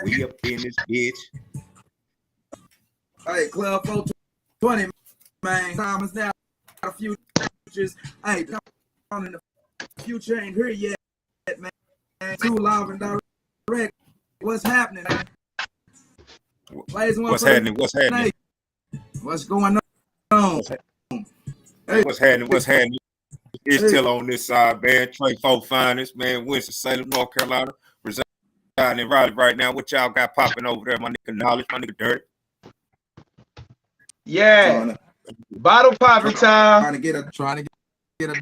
We up in this bitch. Hey, Club 420, man. Time is now. A few futures. Hey, on in the future ain't here yet, man. Too live and direct. What's happening, man? What's happening? What's happening? What's going on? Hey, what's happening? What's happening? It's still on this side, man. Trey Folk Finest, man. Winston-Salem, North Carolina. Residing in Raleigh right now. What y'all got popping over there? My nigga Knowledge, my nigga Dirt. Yeah. Bottle popping time. Trying to get a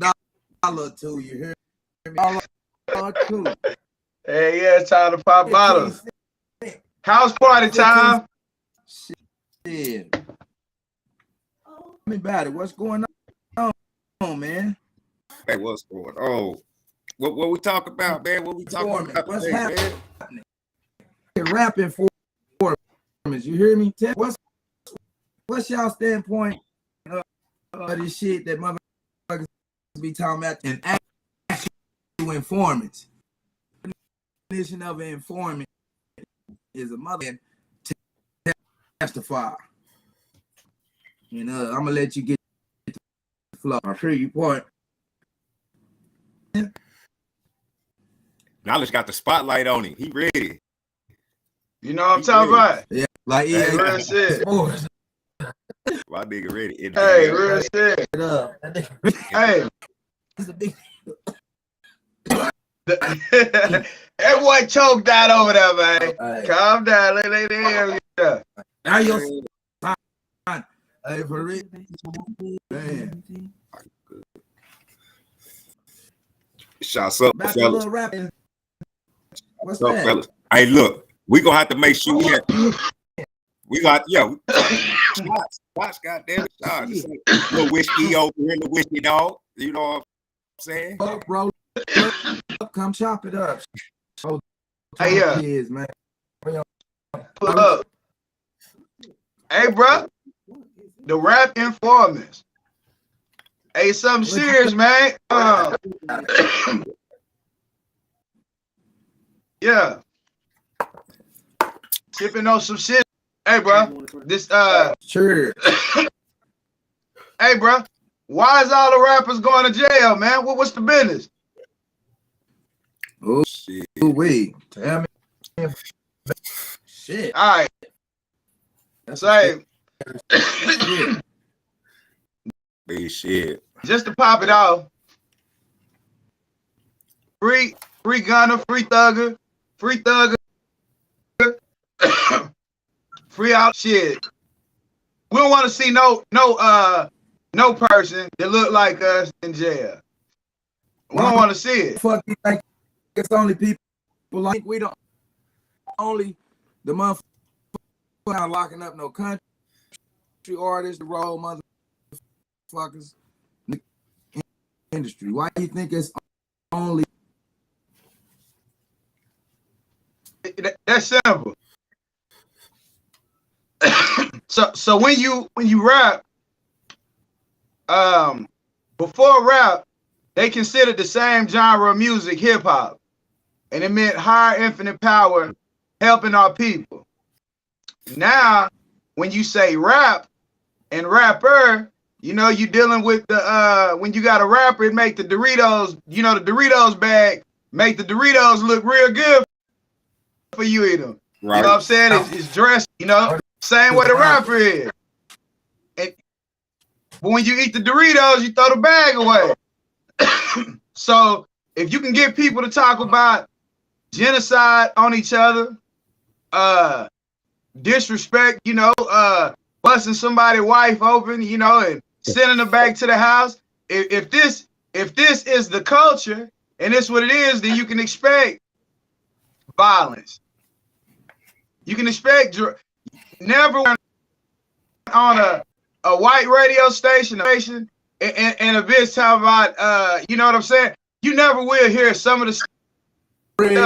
dollar or two. You hear me? Dollar or two. Hey, yeah, it's time to pop bottles. House party time. Shit. Tell me about it. What's going on, man? Hey, what's going on? What we talk about, man? What we talking about? What's today, happening? Man? Rapping for you hear me? What's y'all standpoint of this shit that motherfuckers be talking about and actual informants? The definition of an informant is a mother to testify. You know, I'm gonna let you get the flow. I'm sure you point. Knowledge got the spotlight on him. He ready. You know what I'm talking about? Yeah, like hey, real shit. My nigga ready. Hey, real shit. Hey. Everyone choked out over there, man. Right. Calm down. Let it now you're fine. Hey, for real. Man. Shots up, back fellas. What's up, fellas? Hey, look, we gonna have to make sure we got shots, goddamn it, shots. Little whiskey over here, the whiskey dog. You know what I'm saying? Oh, bro, come chop it up. Oh, hey, yeah, kids, man. Pull up. Hey, bro, the rap informants. Hey, something serious, man. Yeah. Sipping on some shit. Hey, bro. This sure. Hey, bro. Why is all the rappers going to jail, man? What's the business? Oh shit. Wait. Tell me. Shit. All right. Say. Big shit. Just to pop it off. Free Gunner, free Thugger, free out shit. We don't want to see no person that look like us in jail. We don't want to see it. Fuck you think it's only people like we don't only the motherfuckers not locking up no country artists, the role motherfuckers in the industry. Why do you think it's only? That's simple. so when you rap, before rap, they considered the same genre of music hip hop, and it meant higher infinite power, helping our people. Now, when you say rap and rapper, you know you dealing with the when you got a rapper, it make the Doritos, you know, the Doritos bag make the Doritos look real good for you eat them. Right. You know what I'm saying? It's dressed, you know, same way the rapper is. But when you eat the Doritos, you throw the bag away. So if you can get people to talk about genocide on each other, disrespect, you know, busting somebody's wife open, you know, and sending her back to the house. If this is the culture and it's what it is, then you can expect violence. You can expect never on a white radio station and a bitch talking about you know what I'm saying? You never will hear some of the stuff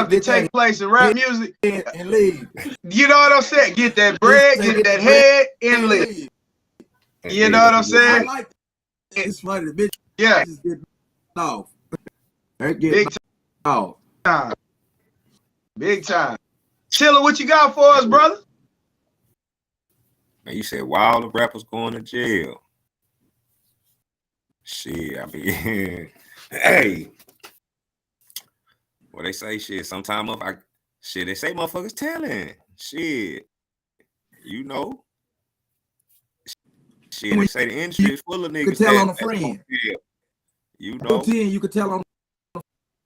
that take place in rap music and leave. You know what I'm saying? Get that bread, get that head, and leave. You know what I'm saying? I like that. It's funny, the bitch. Yeah. Just getting off. Big time. Big time. Chilla, what you got for us, brother? Man, you said while the rappers going to jail. Shit, I mean, hey, what they say, shit. Sometimes they say motherfuckers telling. Shit, you know. Shit, they say the industry is full of niggas. You could tell on a friend. You know. You could tell on a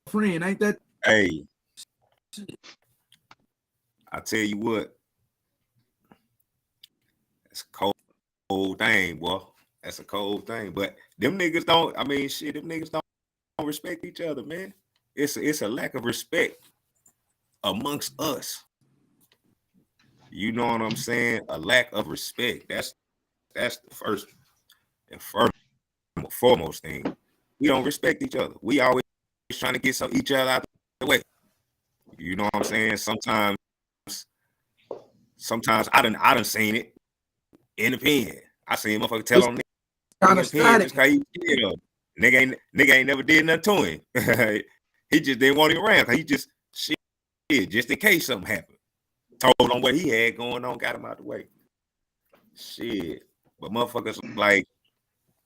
friend, ain't that? Hey, I tell you what, that's a cold thing, boy. That's a cold thing. But them niggas don't. I mean, shit, them niggas don't respect each other, man. It's a lack of respect amongst us. You know what I'm saying? A lack of respect. That's the first and foremost thing. We don't respect each other. We always trying to get each other out the way. You know what I'm saying? Sometimes I done seen it in the pen. I seen motherfucker tell on kind of pen just cause he scared of. Nigga ain't never did nothing to him. He just didn't want him around. He just shit, just in case something happened. Told on what he had going on, got him out the way. Shit. But motherfuckers like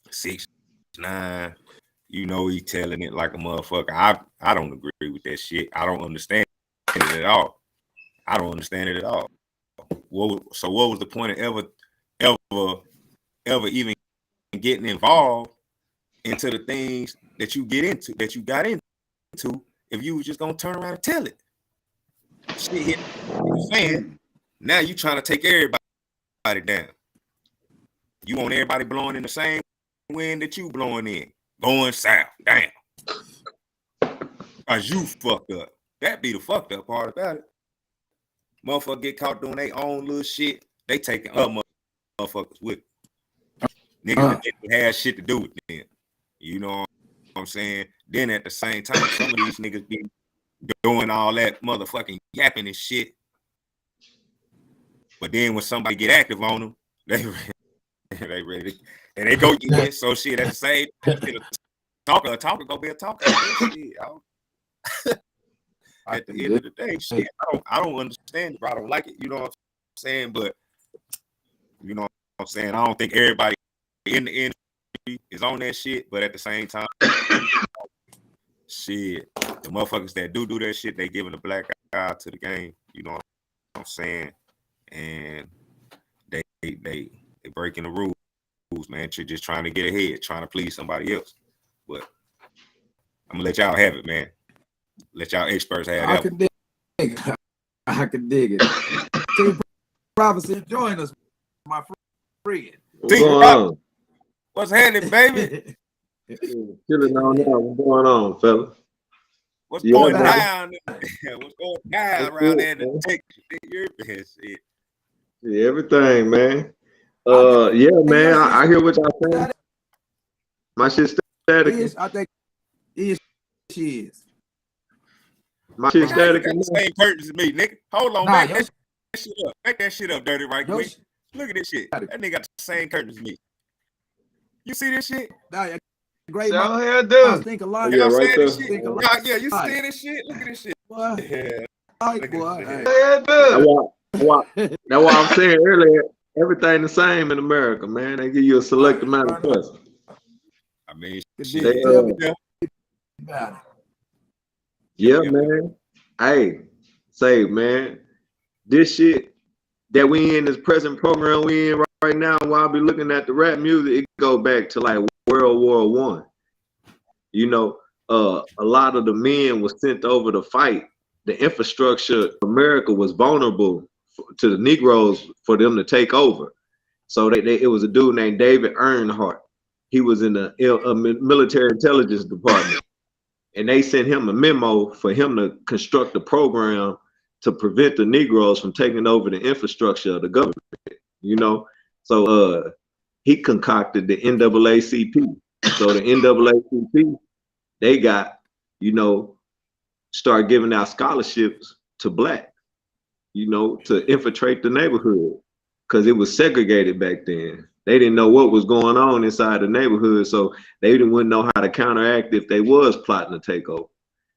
6ix9ine, you know, he telling it like a motherfucker. I don't agree with that shit. I don't understand it at all. I don't understand it at all. So what was the point of ever even getting involved into the things that you got into, if you was just gonna turn around and tell it? Shit, saying now you trying to take everybody down. You want everybody blowing in the same wind that you blowing in, going south. Damn, cause you fucked up. That be the fucked up part about it. Motherfucker get caught doing their own little shit. They taking other motherfuckers with niggas that had shit to do with them. You know what I'm saying? Then at the same time, some of these niggas be doing all that motherfucking yapping and shit. But then when somebody get active on them, they ready. And they go get it. So shit, at the same talker gonna be a talker. Shit, at the end of the day, shit, I don't understand it, bro. I don't like it. You know what I'm saying? But you know what I'm saying? I don't think everybody in the industry is on that shit, but at the same time, shit, the motherfuckers that do that shit, they giving a black eye to the game. You know what I'm saying? And they breaking the rules, man. Just trying to get ahead, trying to please somebody else. But I'm gonna let y'all have it, man. Let y'all experts have it. I can dig it. T. Robinson, join us, my friend. What's going on? What's happening, baby? Chilling on now. What's going on, fella? What's going down? What's going down around there in Texas? Yeah, everything, man. Yeah, man. I hear what y'all saying. My shit's static. I think she is. My shit's static. The same curtains as me, nigga. Hold on, back that shit up. Back that shit up, dirty, right quick. Look at this shit. That nigga got the same curtains as me. You see this shit? Nah, great. So here, dude. Think a lot. Yeah, right there. Yeah, you see this shit? Look at this shit. Boy. Yeah. That's why I'm saying earlier, everything the same in America, man. They give you a select amount of trust. I mean, yeah, man. Hey, say, man, this shit that we in this present program we in right now, while I be looking at the rap music, it go back to like World War I. You know, a lot of the men was sent over to fight. The infrastructure of America was vulnerable to the Negroes for them to take over. So it was a dude named David Earnhardt. He was in the military intelligence department. And they sent him a memo for him to construct a program to prevent the Negroes from taking over the infrastructure of the government, you know? So he concocted the NAACP. So the NAACP, they got, you know, start giving out scholarships to black, you know, to infiltrate the neighborhood, because it was segregated back then. They didn't know what was going on inside the neighborhood, so they wouldn't know how to counteract if they was plotting to take over.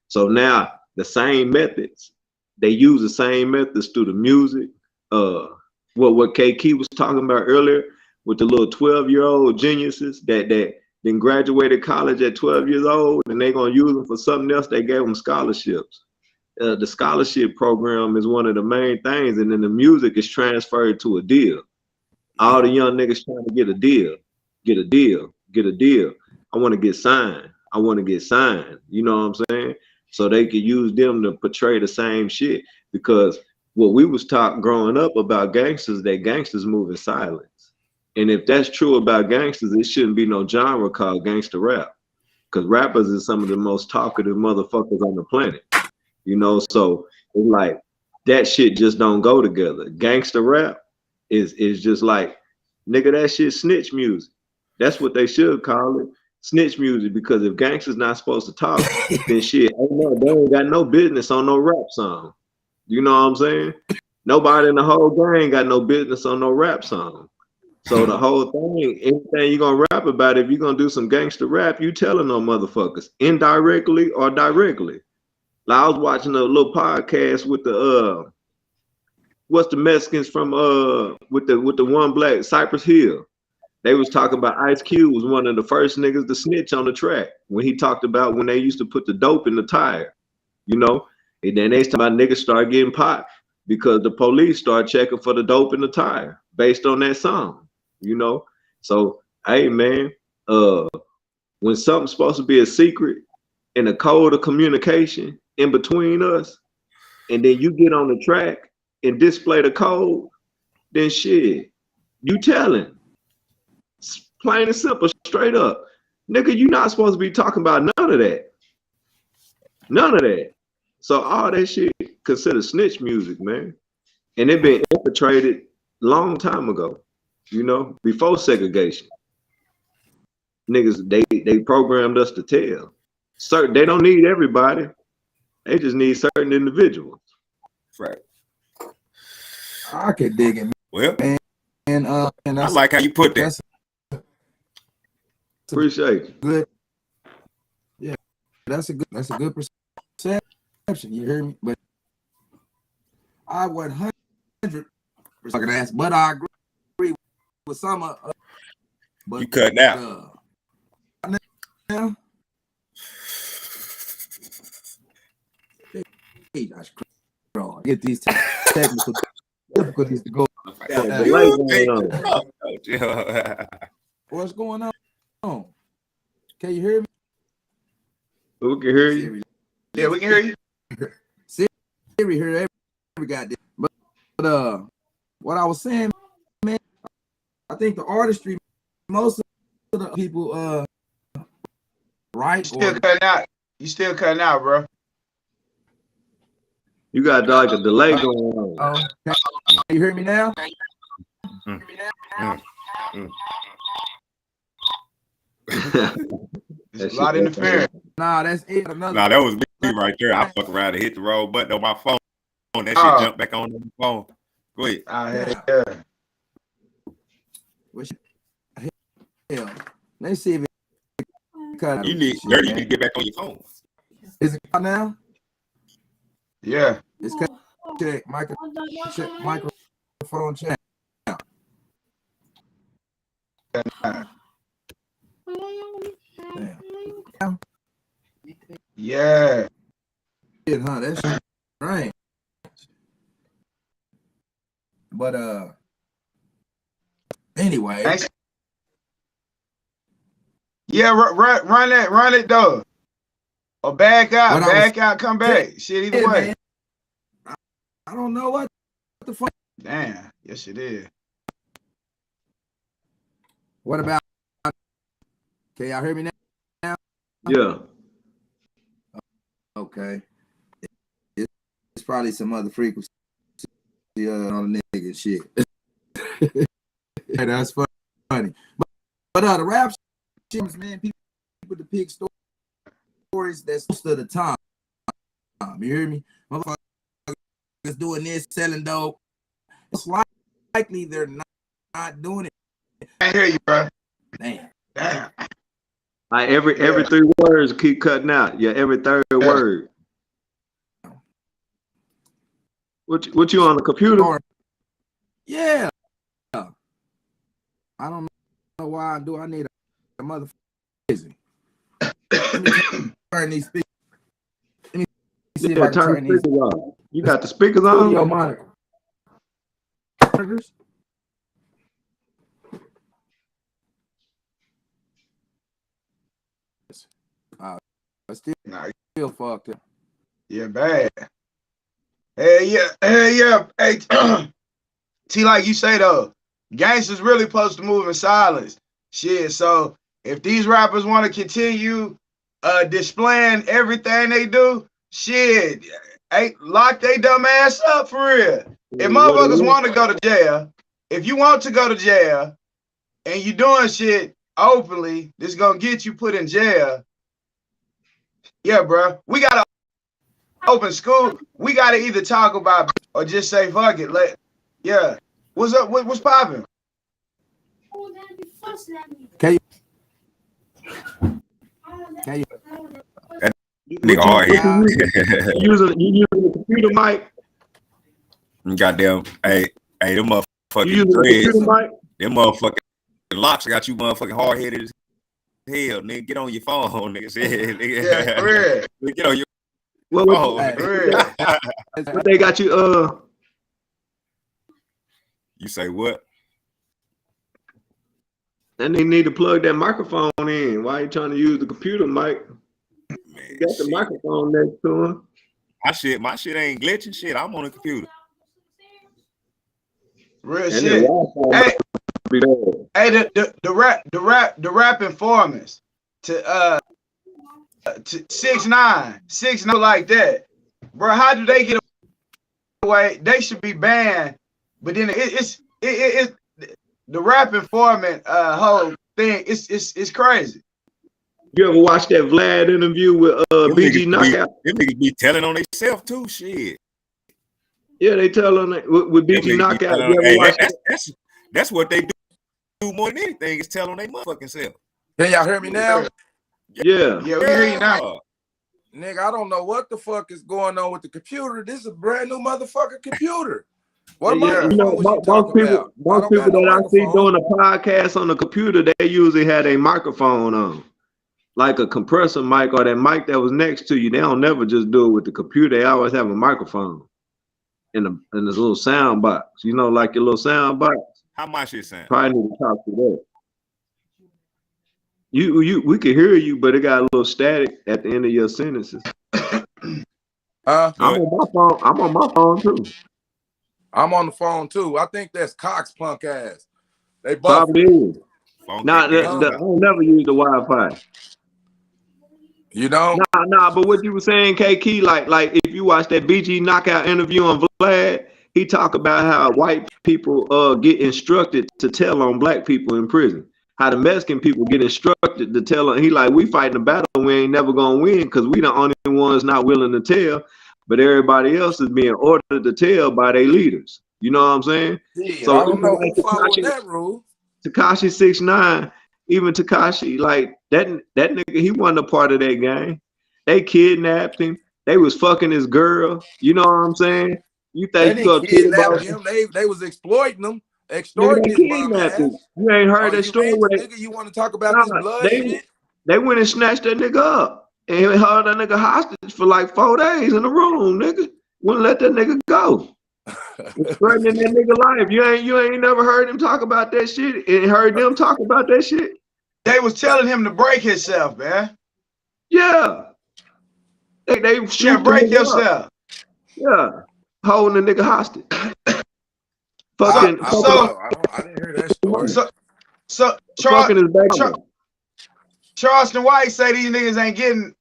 So now the same methods they use the same methods through the music. What KK was talking about earlier with the little 12-year-old geniuses that then graduated college at 12 years old, and they're gonna use them for something else. They gave them scholarships. The scholarship program is one of the main things, and then the music is transferred to a deal. All the young niggas trying to get a deal, get a deal, get a deal. I want to get signed. I want to get signed. You know what I'm saying? So they could use them to portray the same shit. Because what we was taught growing up about gangsters, that gangsters move in silence. And if that's true about gangsters, it shouldn't be no genre called gangster rap. Because rappers is some of the most talkative motherfuckers on the planet. You know, so it's like that shit just don't go together. Gangster rap is just like, nigga, that shit snitch music. That's what they should call it, snitch music. Because if gangsters not supposed to talk, then shit, they ain't got no business on no rap song. You know what I'm saying? Nobody in the whole gang got no business on no rap song. So the whole thing, anything you gonna rap about, if you gonna do some gangster rap, you telling them motherfuckers indirectly or directly. Like I was watching a little podcast with the what's the Mexicans from with the one black Cypress Hill. They was talking about Ice Cube was one of the first niggas to snitch on the track when he talked about when they used to put the dope in the tire, you know. And then they talking about niggas start getting popped because the police start checking for the dope in the tire based on that song, you know. So hey man, when something's supposed to be a secret and a code of communication in between us, and then you get on the track and display the code, then shit, you telling. Plain and simple, straight up. Nigga, you not supposed to be talking about none of that. None of that. So all that shit considered snitch music, man. And it been infiltrated long time ago, you know, before segregation. Niggas, they programmed us to tell. They don't need everybody. They just need certain individuals. Right. I could dig it. Well, and I like how you put that. Appreciate you. Good. Yeah, that's a good perception. You hear me? But I 100% ask, but I agree with some. But You cutting out. Now, get these technical difficulties to go. What's going on? Can you hear me? We can hear you. Yeah, we can hear you. Siri hear every goddamn. But what I was saying, man, I think the artistry, most of the people, right? Still cutting out. You still cutting out, bro. You got like a delay going on. Can you hear me now? There's a lot of interference. Nah, that's it. Nah, that was me right there. I fuck around and hit the roll button on my phone. That shit jumped back on the phone. Go ahead. Hell, let's see if it cut. You need to get back on your phone. Is it cut now? Yeah. It's cut. Check microphone check. Damn. Yeah. Huh? That's right. But anyway. Thanks. Yeah, run it though. Or back out, come back. Shit, either way. Man, I don't know what the fuck. Damn. Yes, it is. What about? Can y'all hear me now? Yeah. Okay. It's probably some other frequency on the nigga shit. Yeah, that's funny. But the rap shit, man, people depict stories that's most of the time. You hear me? Motherfuckers doing this, selling dope. It's likely they're not doing it. I hear you, bro. Damn. Like every 3 words keep cutting out. Yeah, every third word. What you on the computer? Yeah. I don't know why I need a motherfucker. Let me turn these speakers. Let me see if I can turn these on. You got the speakers studio on? monitors. Still fucked up. Yeah, bad. Hey, yeah. Hey, T, like you say though, gangsters really supposed to move in silence. Shit. So if these rappers want to continue displaying everything they do, shit, hey, lock they dumb ass up for real. If motherfuckers want to go to jail, if you want to go to jail and you doing shit openly, this gonna get you put in jail. Yeah, bro. We gotta open school. We gotta either talk about or just say fuck it. Yeah. What's up? What's popping? Can you? Nigga hard hit. You using the computer mic? Goddamn. Hey, them motherfucking You using the computer mic? Them motherfucking locks got you motherfucking hard headed as hell, nigga. Get on your phone, nigga. Yeah, for real. Get on your phone. What they got you? You say what? And they need to plug that microphone in. Why you trying to use the computer mic? Man, you got the microphone next to him. My shit ain't glitching. Shit, I'm on the computer. Real shit. Hey, the rap informants to 6ix9ine like that, bro. How do they get away? They should be banned. But then it's the rap informant whole thing. It's crazy. You ever watch that Vlad interview with BG Knockout? Them niggas be telling on themselves too. Shit. Yeah, they tell on it with BG Knockout. That's what they do more than anything is tell on their motherfucking self. Can y'all hear me now? Yeah, we hear you now. Nigga, I don't know what the fuck is going on with the computer. This is a brand new motherfucking computer. What microphone was you talking about? Most people that I see doing a podcast on the computer, they usually had a microphone on, like a compressor mic or that mic that was next to you. They don't never just do it with the computer. They always have a microphone in this little sound box. You know, like your little sound box. How much it sound? Probably need to talk to that. We can hear you, but it got a little static at the end of your sentences. I'm on my phone too. I'm on the phone too. I think that's Cox punk ass. They both. Probably is. Nah, I don't never use the Wi-Fi. You know? Nah. But what you were saying, KK, like if you watch that BG Knockout interview on Vlad, he talk about how white people get instructed to tell on black people in prison. How the Mexican people get instructed to tell on. He like, we fighting a battle, we ain't never gonna win because we the only ones not willing to tell, but everybody else is being ordered to tell by their leaders. You know what I'm saying? Yeah, so I don't know who followed that rule. Tekashi 6ix9ine, even Tekashi, like that nigga, he wasn't a part of that gang. They kidnapped him. They was fucking his girl. You know what I'm saying? You think they kidnapped him? They was exploiting him, extorting his mom ass. You ain't heard that story? Nigga, you want to talk about this blood shit? They went and snatched that nigga up and held that nigga hostage for like 4 days in the room. Nigga wouldn't let that nigga go. Threatening that nigga life. You ain't never heard him talk about that shit and heard them talk about that shit. They was telling him to break himself, man. Yeah. They break yourself. Yeah. Holding the nigga hostage. I didn't hear that story. Charleston White say these niggas ain't getting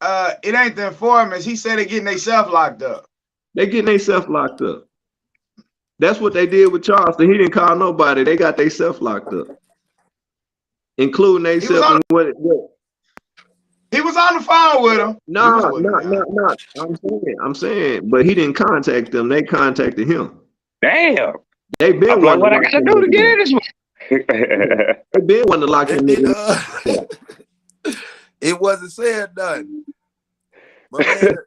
it ain't the informants. He said they getting themselves locked up. They getting themselves locked up. That's what they did with Charleston. He didn't call nobody. They got themselves locked up, including themselves. He was on the phone with him. No. I'm saying, but he didn't contact them. They contacted him. Damn. They been like, what I got to do to get in this one? They been wanting to lock him in. It wasn't said nothing. But man,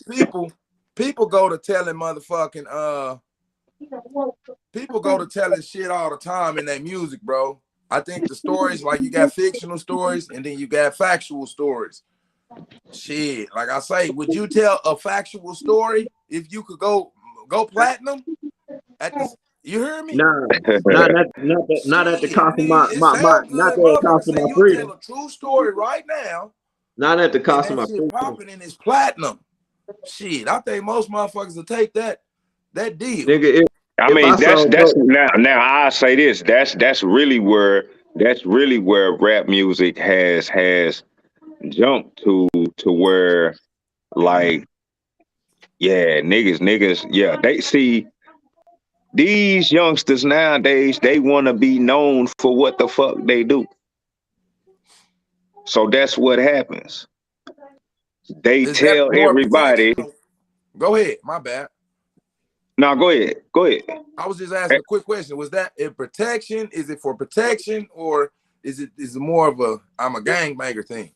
people people go to telling motherfucking people go to telling shit all the time in their music, bro. I think the stories, like you got fictional stories and then you got factual stories. Shit, like I say, would you tell a factual story if you could go platinum at this? You hear me? Nah, not at the Shit, cost of nigga, it sounds not good. at the Motherfucker cost of say my you'll tell freedom. a true story right now, Not at the and cost of that my shit freedom. popping and it's platinum. Shit, I think most motherfuckers will take that deal. Nigga, I if mean, I saw that's now I say this. That's really where rap music has jumped to where, like, yeah, niggas, yeah, they see these youngsters nowadays, they want to be known for what the fuck they do. So that's what happens. They Is that tell more everybody. protection? Go ahead, my bad. No, go ahead. Go ahead. I was just asking a quick question. Was that in protection? Is it for protection, or is it more of a I'm a gangbanger thing?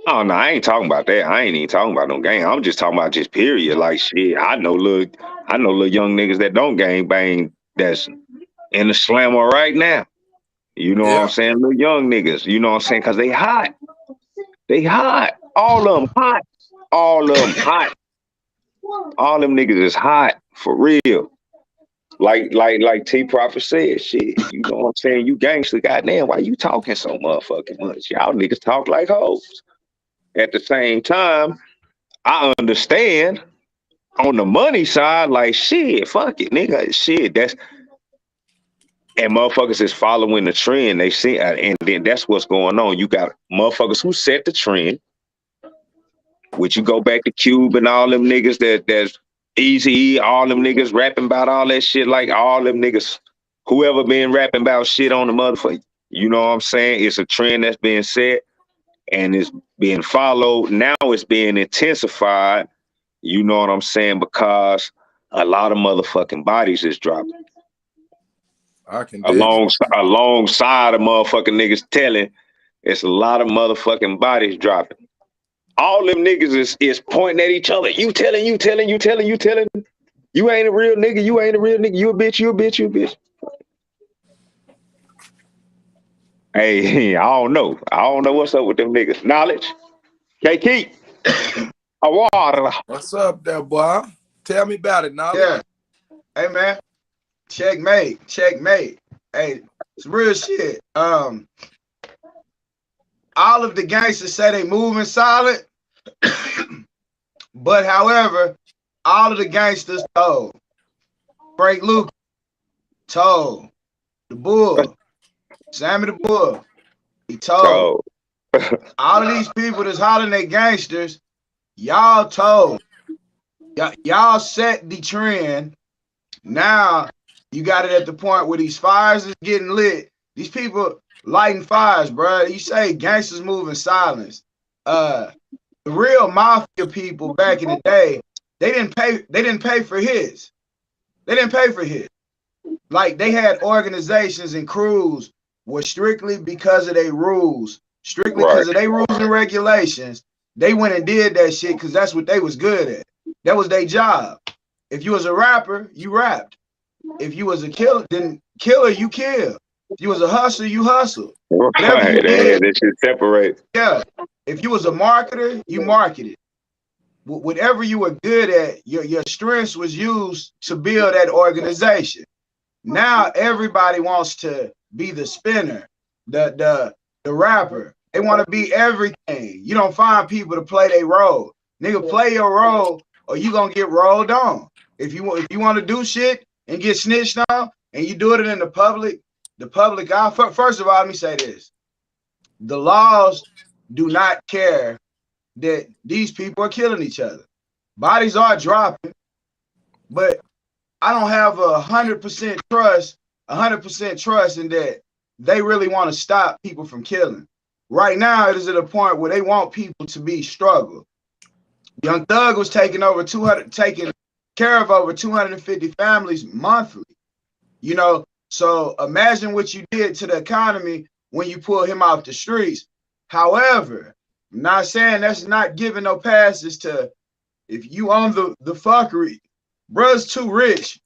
Oh no, I ain't talking about that. I ain't even talking about no gang. I'm just talking about just period. Like shit, I know little young niggas that don't gang bang that's in the slammer right now. You know what I'm Yeah, saying? Little young niggas. You know what I'm saying? Cause they hot. They hot. All of them hot. All of them hot. All them niggas is hot for real. Like T Prophet said, shit. You know what I'm saying? You gangster, goddamn. Why you talking so motherfucking much? Y'all niggas talk like hoes. At the same time, I understand on the money side, like shit, fuck it, nigga, shit. That's and motherfuckers is following the trend. They see, and then that's what's going on. You got motherfuckers who set the trend. Which you go back to Cube and all them niggas that's Easy, all them niggas rapping about all that shit, like all them niggas, whoever been rapping about shit on the motherfucker. You know what I'm saying? It's a trend that's being set and it's being followed. Now it's being intensified. You know what I'm saying? Because a lot of motherfucking bodies is dropping. I can dig it. Alongside of motherfucking niggas telling, it's a lot of motherfucking bodies dropping. All them niggas is pointing at each other. You telling. You ain't a real nigga. You ain't a real nigga. You a bitch. You a bitch. You a bitch. Hey, I don't know. I don't know what's up with them niggas. Knowledge. KK. A water. What's up there, boy? Tell me about it, Knowledge. Yeah. Hey man. Checkmate. Hey, it's real shit. All of the gangsters say they moving solid, but however, all of the gangsters told. Frank Luke told. The Bull. Sammy the Bull. He told. All of these people that's hollering at gangsters, y'all told. Y'all set the trend. Now you got it at the point where these fires is getting lit. These people lighting fires, bro. You say gangsters moving silence. The real mafia people back in the day, they didn't pay for his. They didn't pay for his. Like they had organizations and crews were strictly because of their rules, strictly because of their rules and regulations. They went and did that shit because that's what they was good at. That was their job. If you was a rapper, you rapped. If you was a killer, you kill. If you was a hustler, you hustle. Whatever you did, they should separate. yeah. If you was a marketer, you marketed. Whatever you were good at, your strengths was used to build that organization. Now everybody wants to be the spinner, the rapper. They want to be everything. You don't find people to play their role. Nigga, play your role or you gonna get rolled on. If you want to do shit and get snitched on and you do it in the public eye. First of all, let me say this. The laws do not care that these people are killing each other. Bodies are dropping, but I don't have 100% trust in that they really want to stop people from killing. Right now, it is at a point where they want people to be struggled. Young Thug was taking care of over 250 families monthly. You know, so imagine what you did to the economy when you pull him off the streets. However, I'm not saying that's not giving no passes to if you on the fuckery, bruh's too rich.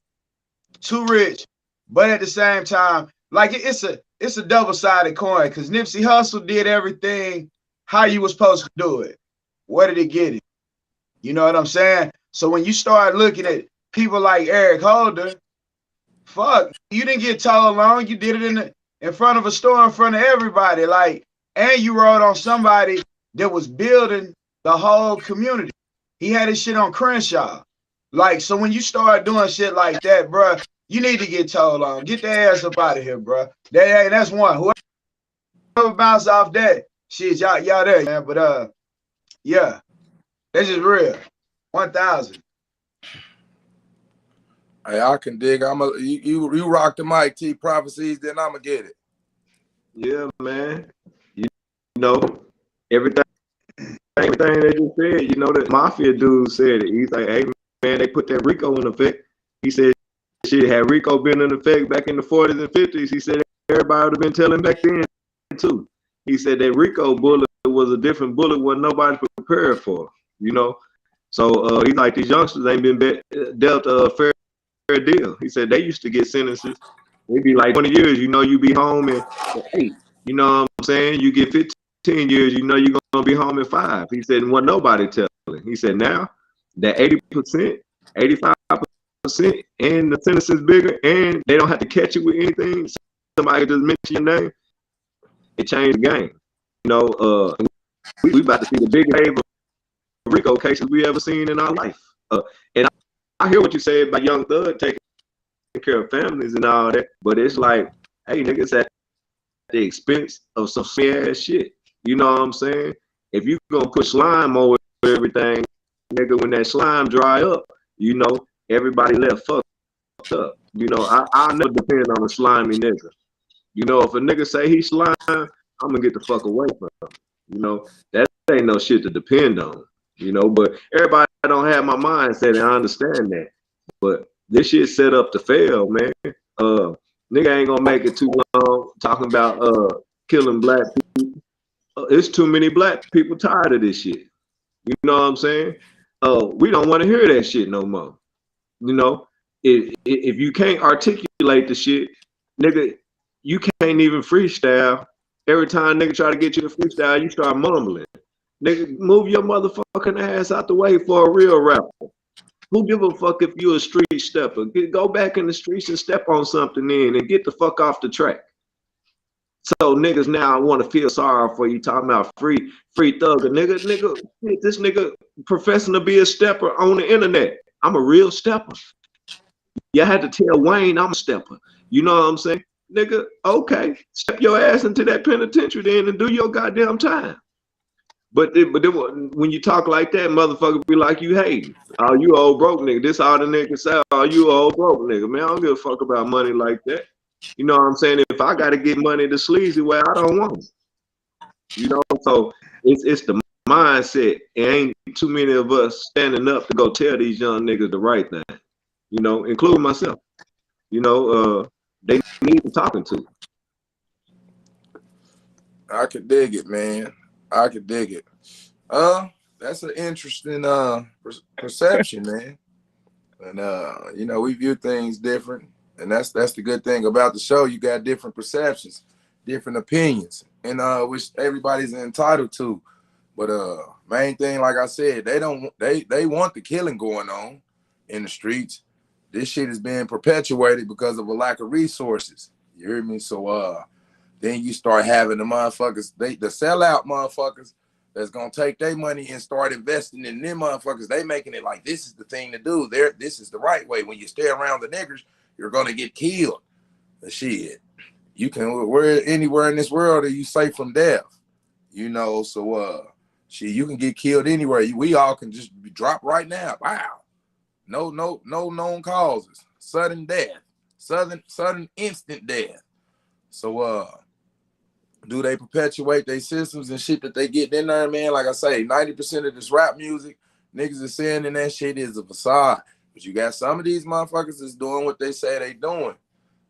But at the same time, like it's a double-sided coin, because Nipsey Hussle did everything how you was supposed to do it. Where did it get it? You know what I'm saying? So when you start looking at people like Eric Holder, fuck, you didn't get told along. You did it in front of a store, in front of everybody. Like, and you rode on somebody that was building the whole community. He had his shit on Crenshaw. Like, so when you start doing shit like that, bro, you need to get told on. Get their ass up out of here, bro. That's one. Whoever bounce off that, shit, y'all there, man. But yeah, that's just real. 1,000. Hey, I can dig. You rock the mic, T Prophecies, then I'ma get it. Yeah, man. You know, everything that you said, you know, the mafia dude said it. He's like, hey man, they put that RICO in effect. He said shit, had RICO been in effect back in the 40s and 50s, he said everybody would have been telling back then too. He said that RICO bullet was a different bullet what nobody prepared for, you know. So he's like, these youngsters ain't been dealt a fair deal. He said they used to get sentences. It'd be like 20 years, you know, you be home in 8. You know what I'm saying? You get 15 years, you know you're gonna be home in 5. He said, what nobody telling. He said now that 80%, 85%, and the sentence is bigger, and they don't have to catch you with anything. Somebody just mention your name, it changed the game. You know, we about to see the biggest wave of RICO cases we ever seen in our life. And I hear what you say about Young Thug taking care of families and all that, but it's like, hey, niggas at the expense of some ass shit. You know what I'm saying? If you gonna put slime over everything, nigga, when that slime dry up, you know, everybody left fucked up. You know, I never depend on a slimy nigga. You know, if a nigga say he slime, I'm gonna get the fuck away from him. You know, that ain't no shit to depend on. You know, but everybody don't have my mindset, and I understand that. But this shit set up to fail, man. Nigga ain't gonna make it too long talking about killing black people. It's too many black people tired of this shit. You know what I'm saying? We don't want to hear that shit no more. You know, if you can't articulate the shit, nigga, you can't even freestyle. Every time nigga try to get you to freestyle, you start mumbling. Nigga, move your motherfucking ass out the way for a real rapper. Who give a fuck if you a street stepper? Go back in the streets and step on something in and get the fuck off the track. So niggas now want to feel sorry for you talking about free thugger. Nigga, this nigga professing to be a stepper on the internet. I'm a real stepper. You had to tell Wayne I'm a stepper. You know what I'm saying? Nigga, okay, step your ass into that penitentiary then and do your goddamn time. But then when you talk like that, motherfucker be like, you hating. Oh, you old broke nigga. This all the niggas say, oh, you old broke nigga. Man, I don't give a fuck about money like that. You know what I'm saying? If I got to get money the sleazy way, I don't want it. You know, so it's the mindset. It ain't too many of us standing up to go tell these young niggas the right thing. You know, including myself. You know, they need talking to. I could dig it, man. I could dig it. That's an interesting perception, man. And you know, we view things different, and that's the good thing about the show. You got different perceptions, different opinions, and which everybody's entitled to. But main thing, like I said, they want the killing going on in the streets. This shit is being perpetuated because of a lack of resources. You hear me? So then you start having the motherfuckers, the sellout motherfuckers that's gonna take their money and start investing in them motherfuckers. They making it like this is the thing to do. This is the right way. When you stay around the niggers, you're gonna get killed. The shit. You can anywhere in this world are you safe from death. You know, so shit, you can get killed anywhere. We all can just be dropped right now. Wow. No known causes. Sudden death. Sudden instant death. So do they perpetuate their systems and shit that they get in there, man? Like I say, 90% of this rap music, niggas are saying in that shit is a facade. But you got some of these motherfuckers that's doing what they say they doing.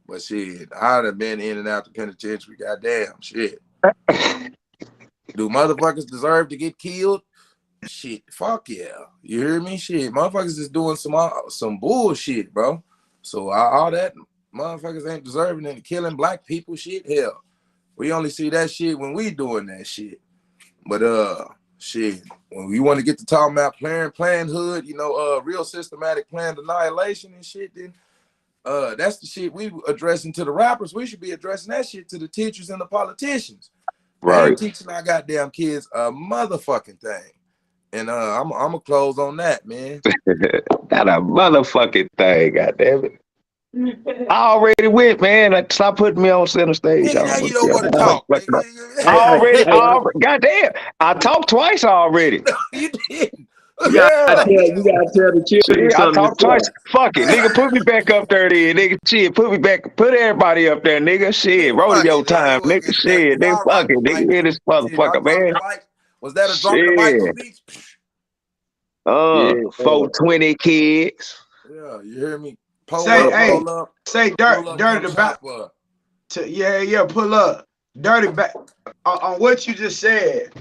But shit, I'd have been in and out the penitentiary, goddamn shit. Do motherfuckers deserve to get killed? shit, fuck yeah. You hear me? Shit, motherfuckers is doing some bullshit, bro. So all that motherfuckers ain't deserving and killing black people. Shit, hell, we only see that shit when we doing that shit. But shit, when we want to get to talking about Planned Hood, you know, real systematic planned annihilation and shit, then that's the shit we addressing to the rappers. We should be addressing that shit to the teachers and the politicians. They ain't teaching our goddamn kids a motherfucking thing. And I'm gonna close on that, man. Not a motherfucking thing, goddamn it. I already went, man. Like, stop putting me on center stage. Nigga, now you don't want to talk. Already, goddamn. I talked twice already. No, you didn't. You gotta tell the children I something. talked twice. Fuck it, nigga. Put me back up there, then, nigga. Shit, put me back. Put everybody up there, nigga. Shit, rodeo time, nigga. Shit, they fucking, nigga. Hear this motherfucker, man. Was that a drop the mic speech? 420 kids. Yeah, you hear me? Say dirty back. Pull up. Dirty back on what you just said.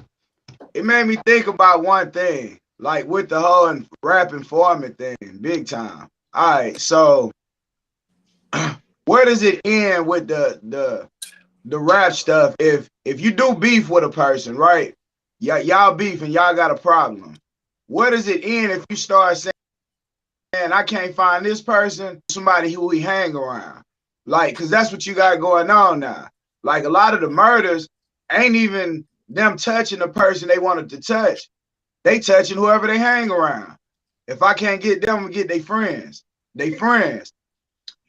It made me think about one thing, like with the whole rap informant thing, big time. All right, so where does it end with the rap stuff? If you do beef with a person, right? Y'all beef and y'all got a problem. Where does it end if you start saying, man, I can't find this person, somebody who we hang around? Like, because that's what you got going on now. Like, a lot of the murders ain't even them touching the person they wanted to touch. They touching whoever they hang around. If I can't get them, get their friends.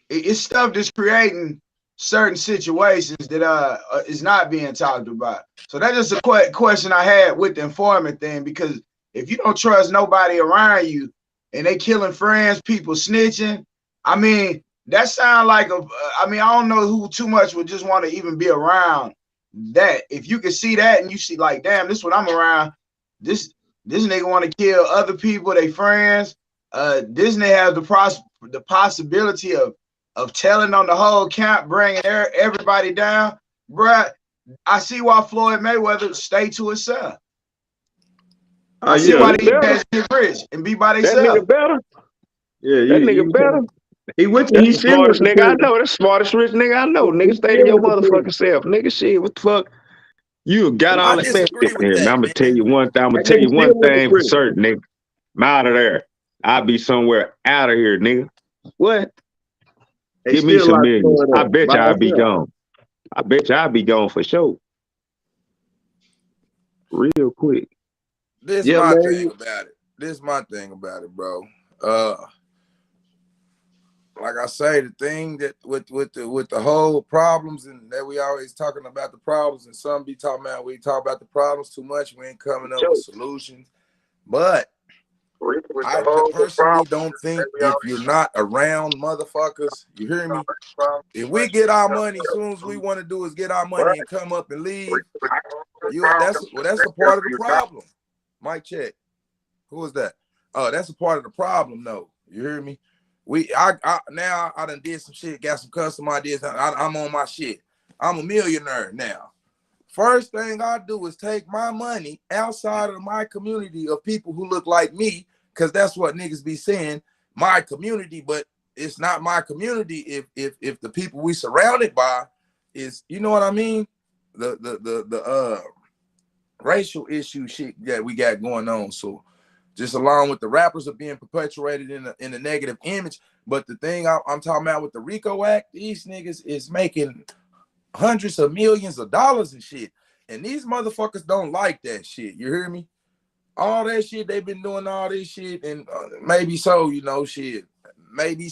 It's stuff that's creating certain situations that is not being talked about. So that's just a question I had with the informant thing, because if you don't trust nobody around you and they killing friends, people snitching, I mean, that sound like I don't know who too much would just want to even be around that. If you can see that and you see like, damn, this is what I'm around, this nigga want to kill other people, they friends, this nigga has the possibility of telling on the whole camp, bringing everybody down, bruh. I see why Floyd Mayweather stay to himself. I see why they best get rich and be by themselves. That nigga better. Yeah, that nigga better. That's the smartest nigga I know. That's the smartest rich nigga I know. Nigga, stay to your motherfucking self. Nigga, shit, what the fuck? You got all that man here. Man, I'm gonna tell you one thing. I'm gonna tell you one thing for certain, nigga. I'm out of there. I'll be somewhere out of here, nigga. What? Give me some millions. I bet you I'll be gone. I bet you I'll be gone for sure. Real quick. This is my thing about it, bro. Like I say, the thing that with the whole problems, and that we always talking about the problems, and some be talking about we talk about the problems too much. We ain't coming up with solutions. But I personally don't think if you're not around motherfuckers, you hear me? If we get our money, as soon as we want to do is get our money and come up and leave, that's a part of the problem. Mic check. Who is that? Oh, that's a part of the problem, though. You hear me? Now I done did some shit, got some custom ideas. I'm on my shit. I'm a millionaire now. First thing I do is take my money outside of my community of people who look like me, because that's what niggas be saying, my community, but it's not my community if the people we surrounded by is, you know what I mean? The racial issue shit that we got going on. So just along with the rappers are being perpetuated in a negative image. But the thing I'm talking about with the RICO Act, these niggas is making hundreds of millions of dollars and shit. And these motherfuckers don't like that shit. You hear me? All that shit, they've been doing all this shit. And maybe so, you know, shit. Maybe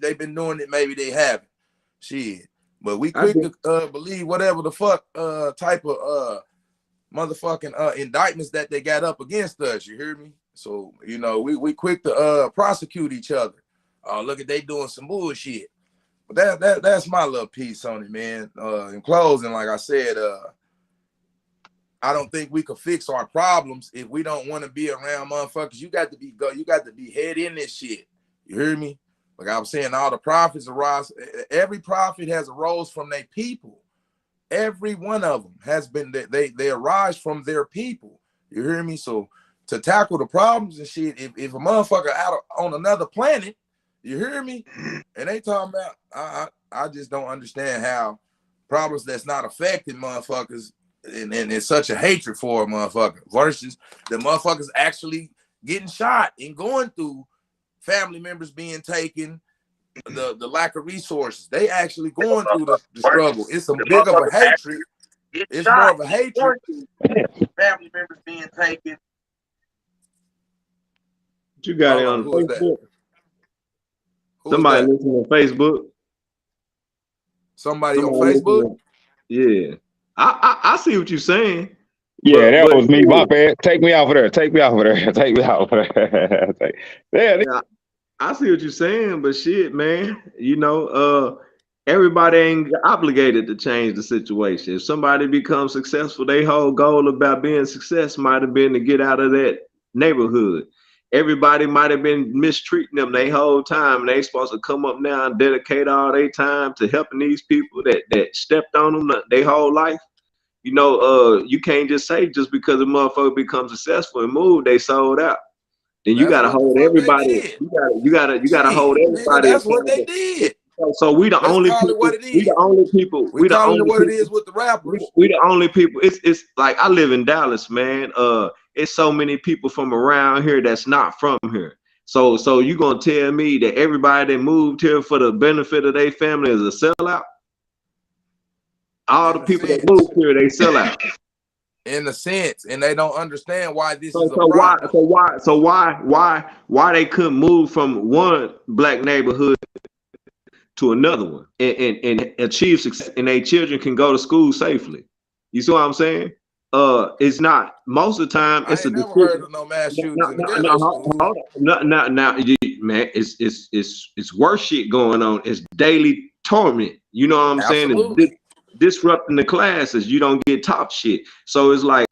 they've been doing it, maybe they haven't. Shit. But we quick to believe whatever the fuck type of motherfucking indictments that they got up against us. You hear me? So, you know, we quick to prosecute each other. Look at they doing some bullshit. But that's my little piece on it, man. In closing, like I said, I don't think we could fix our problems if we don't want to be around motherfuckers. You got to be head in this shit. You hear me? Like I was saying, all the prophets arise. Every prophet has arose from their people. Every one of them has been, they arise from their people. You hear me? So to tackle the problems and shit. If a motherfucker on another planet, you hear me? And they talking about, I just don't understand how problems that's not affecting motherfuckers and it's such a hatred for a motherfucker versus the motherfuckers actually getting shot and going through family members being taken, the lack of resources. They actually going through the struggle. It's a big of a hatred. It's more of a hatred. Family members being taken. You got it on Facebook. Somebody listening on Facebook. Somebody on Facebook? Yeah. I see what you're saying. Yeah, that was me. My bad. Take me off of there. Take me off of there. Take me off of there. Yeah, I see what you're saying, but shit, man, you know, everybody ain't obligated to change the situation. If somebody becomes successful, their whole goal about being success might have been to get out of that neighborhood. Everybody might have been mistreating them their whole time, and they supposed to come up now and dedicate all their time to helping these people that stepped on them their whole life. You know, you can't just say just because a motherfucker becomes successful and move, they sold out. Then you gotta hold everybody. You gotta hold everybody. That's what they did. So we the only people. We the only people. We calling it what it is with the rappers. We the only people. It's like I live in Dallas, man. It's so many people from around here that's not from here. So you gonna tell me that everybody that moved here for the benefit of their family is a sellout? All the people that moved here, they sell out. In a sense, and they don't understand why this is a problem. Why they couldn't move from one black neighborhood to another one and achieve success, and their children can go to school safely. You see what I'm saying? It's not most of the time. It's never heard of no mass shootings in the man, it's worse shit going on. It's daily torment. You know what I'm saying? It's disrupting the classes. You don't get top shit. So it's like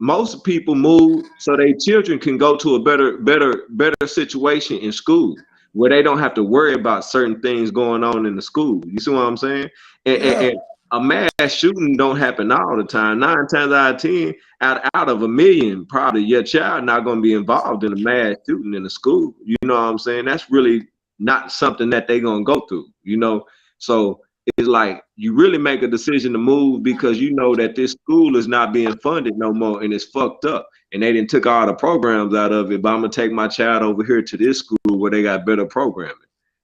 most people move so their children can go to a better situation in school where they don't have to worry about certain things going on in the school. You see what I'm saying? And a mass shooting don't happen all the time. 9 times out of 10, out of a million, probably your child not going to be involved in a mass shooting in the school. You know what I'm saying? That's really not something that they're going to go through, you know? So it's like you really make a decision to move because you know that this school is not being funded no more and it's fucked up. And they didn't took all the programs out of it, but I'm going to take my child over here to this school where they got better programming,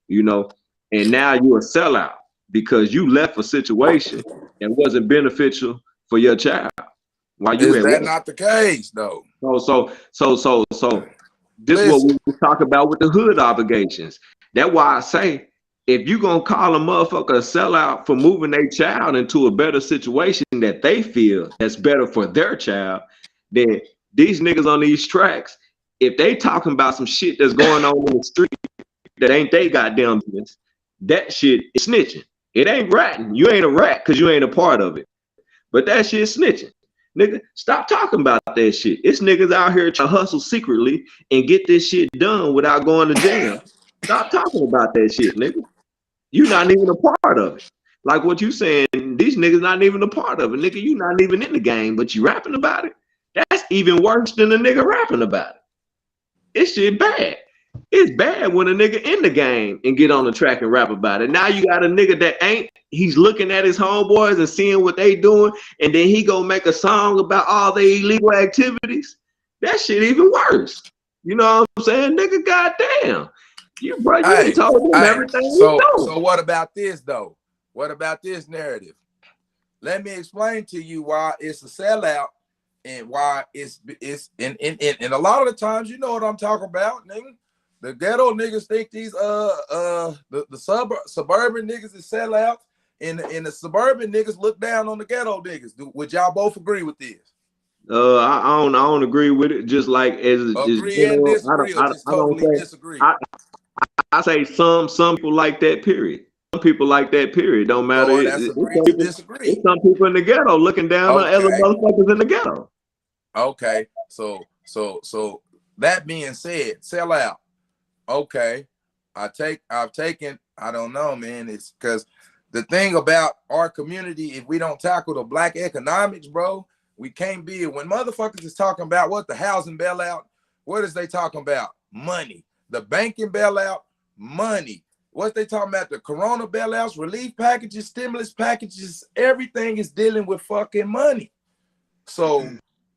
you know? And now you're a sellout because you left a situation that wasn't beneficial for your child. Why you is that not the case though? So this is what we talk about with the hood obligations. That's why I say if you're gonna call a motherfucker a sellout for moving their child into a better situation that they feel that's better for their child, then these niggas on these tracks, if they talking about some shit that's going on in the street that ain't they goddamn business, that shit is snitching. It ain't ratting. You ain't a rat because you ain't a part of it. But that shit snitching. Nigga, stop talking about that shit. It's niggas out here trying to hustle secretly and get this shit done without going to jail. Stop talking about that shit, nigga. You're not even a part of it. Like what you saying, these niggas not even a part of it. Nigga, you not even in the game, but you rapping about it. That's even worse than a nigga rapping about it. It's shit bad. It's bad when a nigga in the game and get on the track and rap about it. Now you got a nigga that ain't, he's looking at his homeboys and seeing what they doing, and then he gonna make a song about all the illegal activities. That shit even worse. You know what I'm saying? Nigga, goddamn. You ain't told him everything. So what about this though? What about this narrative? Let me explain to you why it's a sellout and why it's and a lot of the times you know what I'm talking about, nigga. The ghetto niggas think these the suburban niggas is sellouts, and the suburban niggas look down on the ghetto niggas. Would y'all both agree with this? I don't agree with it. Just like as agree and disagree, or just totally disagree. I say some people like that. Period. Some people like that. Period. Don't matter. Oh, that's agree to disagree. It's some people in the ghetto looking down on other motherfuckers in the ghetto. Okay, so that being said, sell out. Okay, I've taken, I don't know, man. It's because the thing about our community, if we don't tackle the black economics, bro, We can't build. When motherfuckers is talking about what the housing bailout, what is they talking about? Money. The banking bailout, money. What they talking about? The corona bailouts, relief packages, stimulus packages, everything is dealing with fucking money. So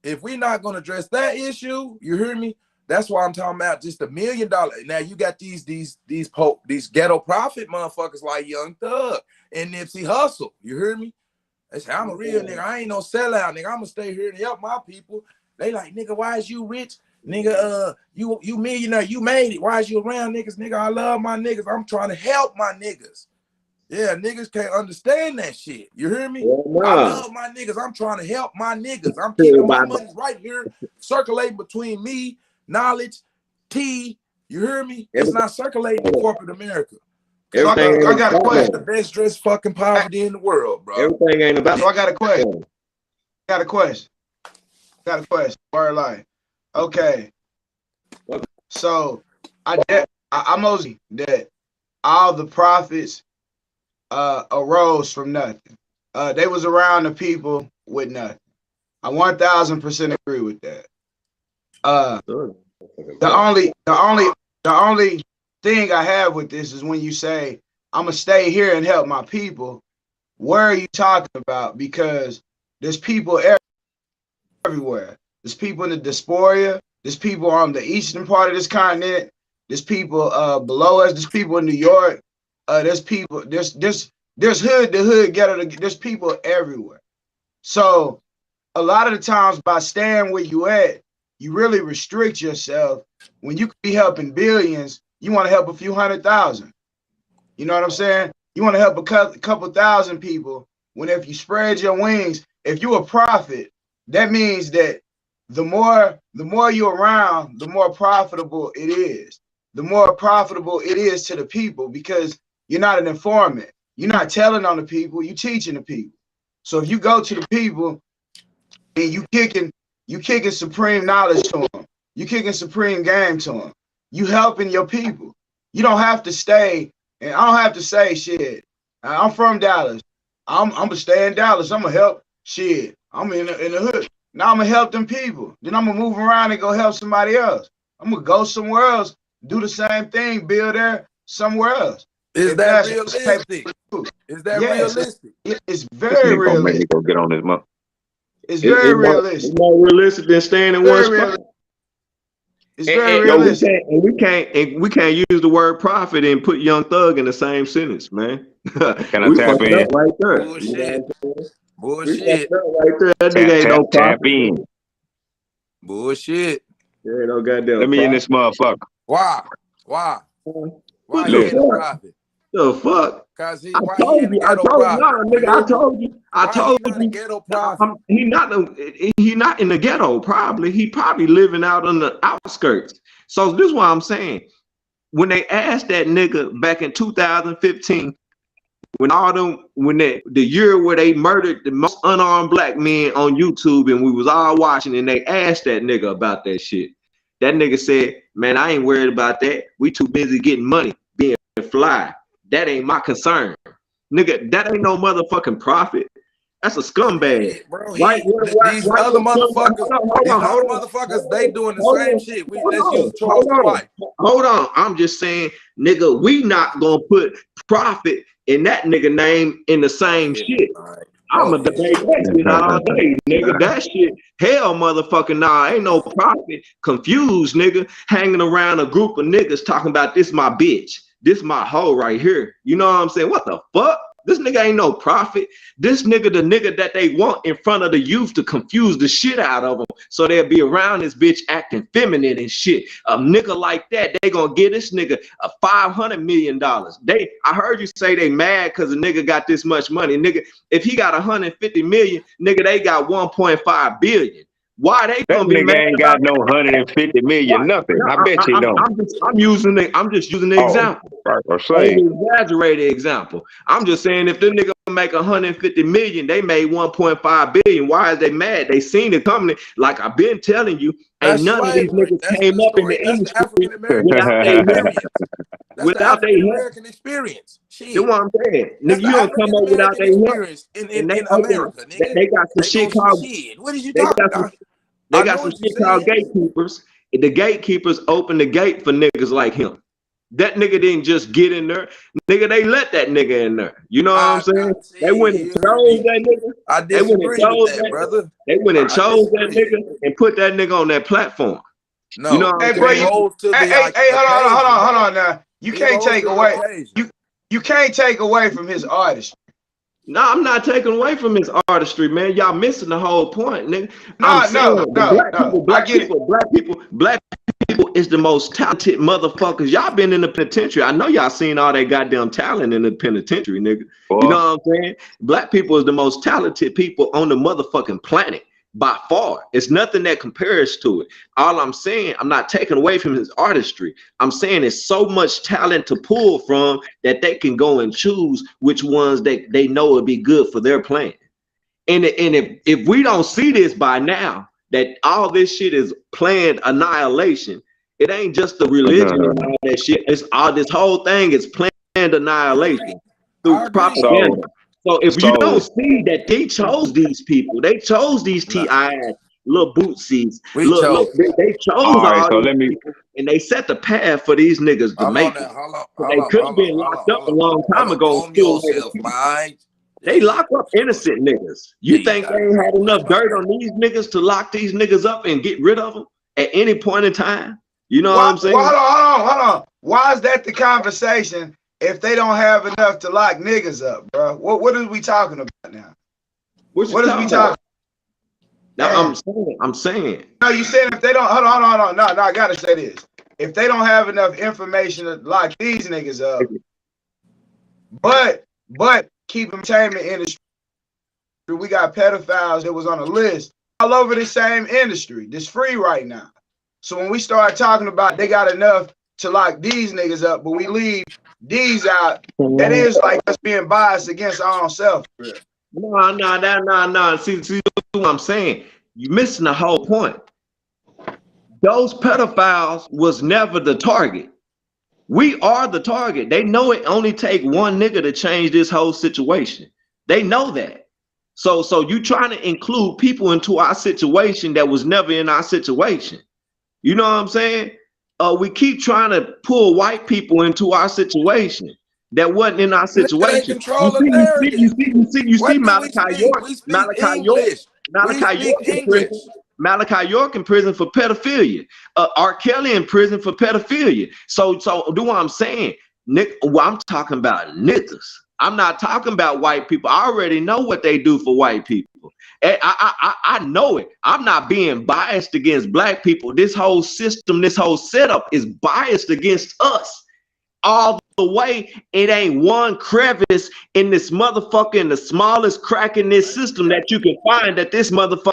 if we're not gonna address that issue, you hear me? That's why I'm talking about just $1 million. Now you got these ghetto prophet motherfuckers like Young Thug and Nipsey Hussle. You hear me? They say, I'm a real nigga. I ain't no sellout, nigga. I'm gonna stay here and help my people. They like, nigga, why is you rich? Nigga, you millionaire, you made it. Why is you around niggas? Nigga, I love my niggas. I'm trying to help my niggas. Yeah, niggas can't understand that shit. You hear me? Yeah, I nah. love my niggas. I'm trying to help my niggas. I'm keeping my money right here, circulating between me, knowledge, T. You hear me? It's not circulating in corporate America. So I got a question. The best dressed fucking poverty in the world, bro. Everything ain't about. So I got a question. Got a question. Word life. Okay. So I'm Mosey that all the prophets arose from nothing. They was around the people with nothing. I 1000% agree with that. The only thing I have with this is when you say I'm gonna stay here and help my people. Where are you talking about? Because there's people everywhere. There's people in the diaspora. There's people on the eastern part of this continent. There's people below us. There's people in New York. There's people. There's hood to hood, ghetto to. There's people everywhere. So a lot of the times, by staying where you at, you really restrict yourself. When you could be helping billions, you want to help a few 100,000. You know what I'm saying? You want to help a couple thousand people. When if you spread your wings, if you're a prophet, that means that the more you're around, the more profitable it is. The more profitable it is to the people because you're not an informant. You're not telling on the people. You're teaching the people. So if you go to the people and you kicking supreme knowledge to them, you kicking supreme game to them, you helping your people. You don't have to stay. And I don't have to say shit. I'm from Dallas. I'm gonna stay in Dallas. I'm gonna help shit. I'm in the hood. Now I'm gonna help them people. Then I'm gonna move around and go help somebody else. I'm gonna go somewhere else, do the same thing, build there somewhere else. Is that realistic? Is that realistic? It's very realistic. Make me go get on this month. It's very realistic. It's more realistic than staying in one spot. It's very realistic. We can't use the word profit and put Young Thug in the same sentence, man. Can I tap in? Right there. Bullshit. Bullshit. Right there. That nigga ain't no tap in. Bullshit. There ain't no goddamn. Let me in this motherfucker. Why? Why you ain't a profit? The fuck? Cause he I told you. Ghetto prophet. He not in the ghetto. Probably he living out on the outskirts. So this is what I'm saying. When they asked that nigga back in 2015, the year where they murdered the most unarmed black men on YouTube, and we was all watching, and they asked that nigga about that shit. That nigga said, "Man, I ain't worried about that. We too busy getting money, being fly. That ain't my concern." Nigga, that ain't no motherfucking profit. That's a scumbag. Bro, these other motherfuckers, they doing the same shit. Let's use Charles White. Hold on. I'm just saying, nigga, we not gonna put profit in that nigga name in the same shit. Right. I'm a debate that shit all day, nigga. That shit, hell, motherfucking nah, ain't no profit. Confused, nigga, hanging around a group of niggas talking about this my bitch. This my hoe right here. You know what I'm saying? What the fuck? This nigga ain't no prophet. This nigga, the nigga that they want in front of the youth to confuse the shit out of them, so they'll be around this bitch acting feminine and shit. A nigga like that, they gonna give this nigga a $500 million. I heard you say they mad because the nigga got this much money. Nigga, if he got 150 million, nigga, they got 1.5 billion. Why they gonna be mad? Ain't got no 150 million, nothing. I bet you don't. I'm just using the example. Right, or say exaggerated example. I'm just saying if the nigga make 150 million, they made 1.5 billion. Why is they mad? They seen it coming. Like I've been telling you, That's none of these slavery. niggas That's came the up in story. the That's the industry African American without their help. experience. That's the Without their African help. American experience. That's Shit. what I'm saying. That's Nigga, the you don't come African up without American their help. experience And they in open, America, nigga. they got some They shit go called, shit. What is you they talking got some, about? they I got know some what you're shit called saying. gatekeepers. And the gatekeepers open the gate for niggas like him. That nigga didn't just get in there. Nigga, they let that nigga in there. You know what I'm saying? They went and You heard chose me. that nigga. I They went and disagree with chose that, that. brother. They went and I chose that disagree. nigga and put that nigga on that platform. No, You know what I'm Hey, bro, saying? you, rose to hey, the hey, hold on now. You He can't rose take to the away. occasion. You can't take away from his artistry. No, I'm not taking away from his artistry, man. Y'all missing the whole point, nigga. I'm saying No. I black get it. black people is the most talented motherfuckers. Y'all been in the penitentiary. I know y'all seen all that goddamn talent in the penitentiary, nigga. You know what I'm saying? Black people is the most talented people on the motherfucking planet by far. It's nothing that compares to it. All I'm saying, I'm not taking away from his artistry. I'm saying it's so much talent to pull from that they can go and choose which ones they know would be good for their plan. And if we don't see this by now, that all this shit is planned annihilation, it ain't just the religion and all that shit. It's all, this whole thing is planned annihilation through propaganda. So if you don't see that they chose these people, they chose these TIs, little bootsies, they chose all these people, and they set the path for these niggas to make it. So they could have been locked up a long time ago. They lock up innocent niggas. You think they ain't had enough dirt on these niggas to lock these niggas up and get rid of them at any point in time? You know what I'm saying? Hold on. Why is that the conversation if they don't have enough to lock niggas up, bro? What are we talking about now? What is we talking? Now, I'm saying. No, you said if they don't. Hold on. No, I gotta say this. If they don't have enough information to lock these niggas up, but keep entertainment industry. We got pedophiles that was on a list all over the same industry. That's free right now. So when we start talking about they got enough to lock these niggas up, but we leave these out, that is like us being biased against our own self. No. See what I'm saying? You're missing the whole point. Those pedophiles was never the target. We are the target. They know it only take one nigga to change this whole situation. They know that. So you trying to include people into our situation that was never in our situation. You know what I'm saying? We keep trying to pull white people into our situation that wasn't in our situation. You see Malachi York in prison for pedophilia. R. Kelly in prison for pedophilia. So do what I'm saying. Nick, well, I'm talking about niggas. I'm not talking about white people. I already know what they do for white people. I know it. I'm not being biased against black people. This whole system, this whole setup is biased against us all the way. It ain't one crevice in this motherfucker, in the smallest crack in this system that you can find that this motherfucker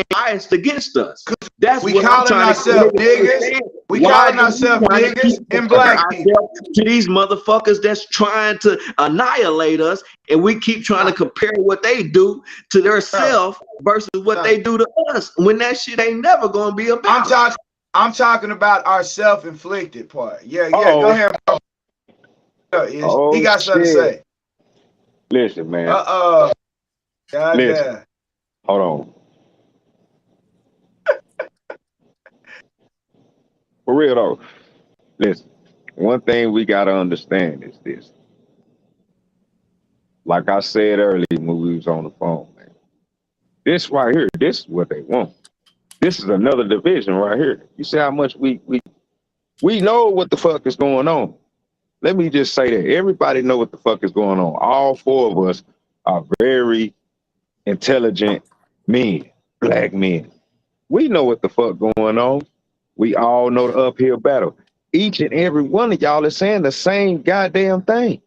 biased against us. That's we what calling ourselves niggas. We calling ourselves niggas and black people to these motherfuckers that's trying to annihilate us, and we keep trying to compare what they do to their self versus what they do to us, when that shit ain't never gonna be about. I'm talking about our self-inflicted part. Yeah, go ahead. He got something to say. Listen, man. Goddamn. Hold on. For real though, listen, one thing we gotta understand is this. Like I said earlier when we was on the phone, man. This right here, this is what they want. This is another division right here. You see how much we know what the fuck is going on. Let me just say that everybody know what the fuck is going on. All four of us are very intelligent men, black men. We know what the fuck going on. We all know the uphill battle. Each and every one of y'all is saying the same goddamn thing,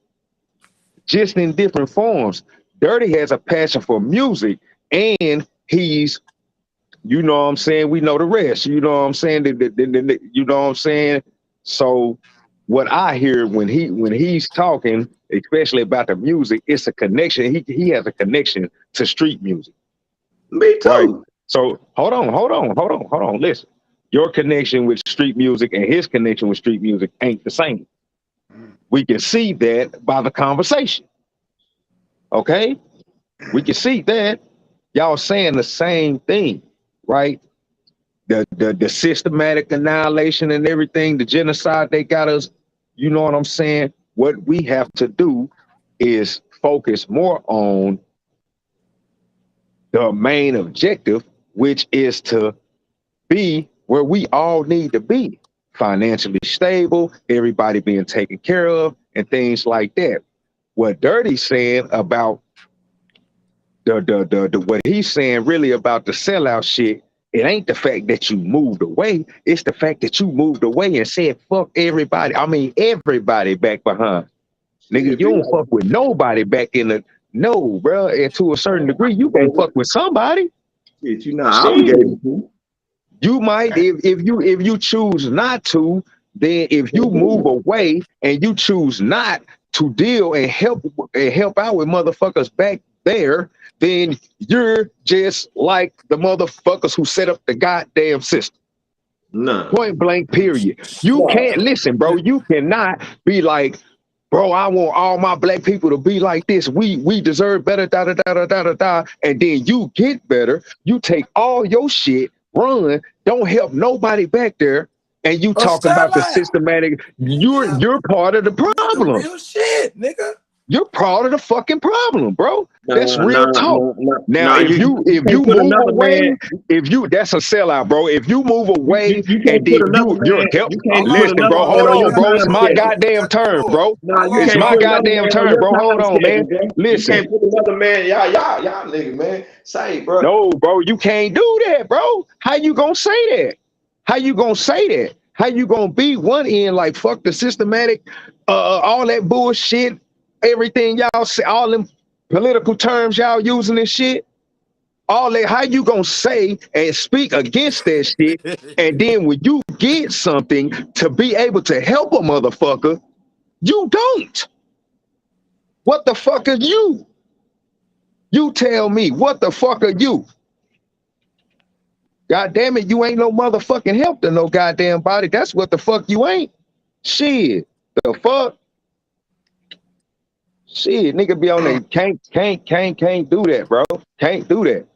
just in different forms. Dirty has a passion for music, and he's, you know what I'm saying, we know the rest. You know what I'm saying? You know what I'm saying? So what I hear when he's talking, especially about the music, it's a connection. He has a connection to street music. Me too. Right? So hold on. Listen, your connection with street music and his connection with street music ain't the same. We can see that by the conversation. Okay, we can see that y'all saying the same thing, right? The systematic annihilation and everything, the genocide they got us. You know what I'm saying? What we have to do is focus more on the main objective, which is to be where we all need to be, financially stable, everybody being taken care of, and things like that. What Dirty's saying about the what he's saying really about the sellout shit, it ain't the fact that you moved away, it's the fact that you moved away and said fuck everybody. I mean everybody back behind. Nigga, you don't fuck with nobody back in the no, bro. And to a certain degree, you gonna fuck with somebody. Shit, you not obligated to. You might, if you choose not to, then if you move away and you choose not to deal and help out with motherfuckers back there, then you're just like the motherfuckers who set up the goddamn system. No. Point blank, period. You can't listen, bro. You cannot be like, bro, I want all my black people to be like this. We deserve better, da da da da da da da. And then you get better. You take all your shit, run, don't help nobody back there, and you talk about the systematic. You're part of the problem. Real shit, nigga. You're part of the fucking problem, bro. That's real talk. Now, if you move away, that's a sellout, bro. If you move away and then you're help. Listen, bro, hold on, bro. It's my goddamn turn, bro. It's my goddamn turn, bro. Hold on, man. Listen. You can't put another man, y'all nigga, man. Say, bro. No, bro, you can't do that, bro. How you gonna say that? How you gonna say that? How you gonna be one end like fuck the systematic, all that bullshit, everything y'all say, all them political terms y'all using and shit, all that, how you gonna say and speak against that shit, and then when you get something to be able to help a motherfucker, you don't. What the fuck are you? You tell me, what the fuck are you? God damn it, you ain't no motherfucking help to no goddamn body. That's what the fuck you ain't. Shit, the fuck? Shit, nigga be on there. Can't do that, bro. Can't do that.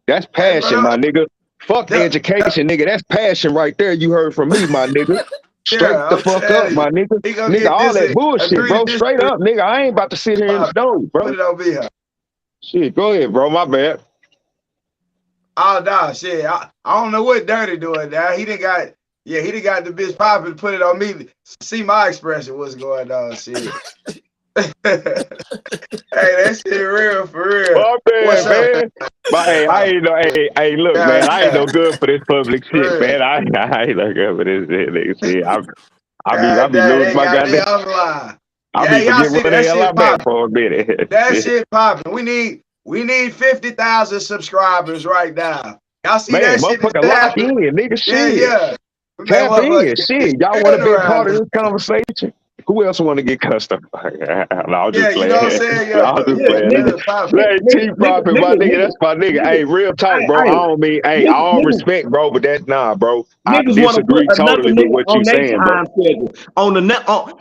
That's passion, my nigga. Fuck education, nigga. That's passion right there. You heard from me, my nigga. Straight the fuck up, my nigga. Nigga, all that bullshit, bro. Straight up, nigga. I ain't about to sit here and stone, bro. Put it on me. Shit, go ahead, bro. My bad. Oh no, shit. I don't know what Dirty doing now. He done got the bitch popping, put it on me. See my expression, what's going on, shit. Hey, that shit real for real. My bad, man. But hey, I ain't no. Hey, look, man. I ain't no good for this public shit, man. I ain't no good for this shit, nigga. Shit, I be losing my goddamn. I be forgetting what the hell I'm at for a minute. That shit popping. We need 50,000 subscribers right now. Y'all see that shit? Motherfucker, lock in, nigga. Shit. Yeah. Tap in, shit. Y'all want to be a part of this conversation? Who else want to get custom? I'll just play. You know what I'm saying? Yeah. I'll just play. Hey, T-Profit, my nigga, that's my nigga. Hey, real talk, bro. I don't mean, hey, all respect, bro, but that's bro. I disagree totally with what you saying, bro.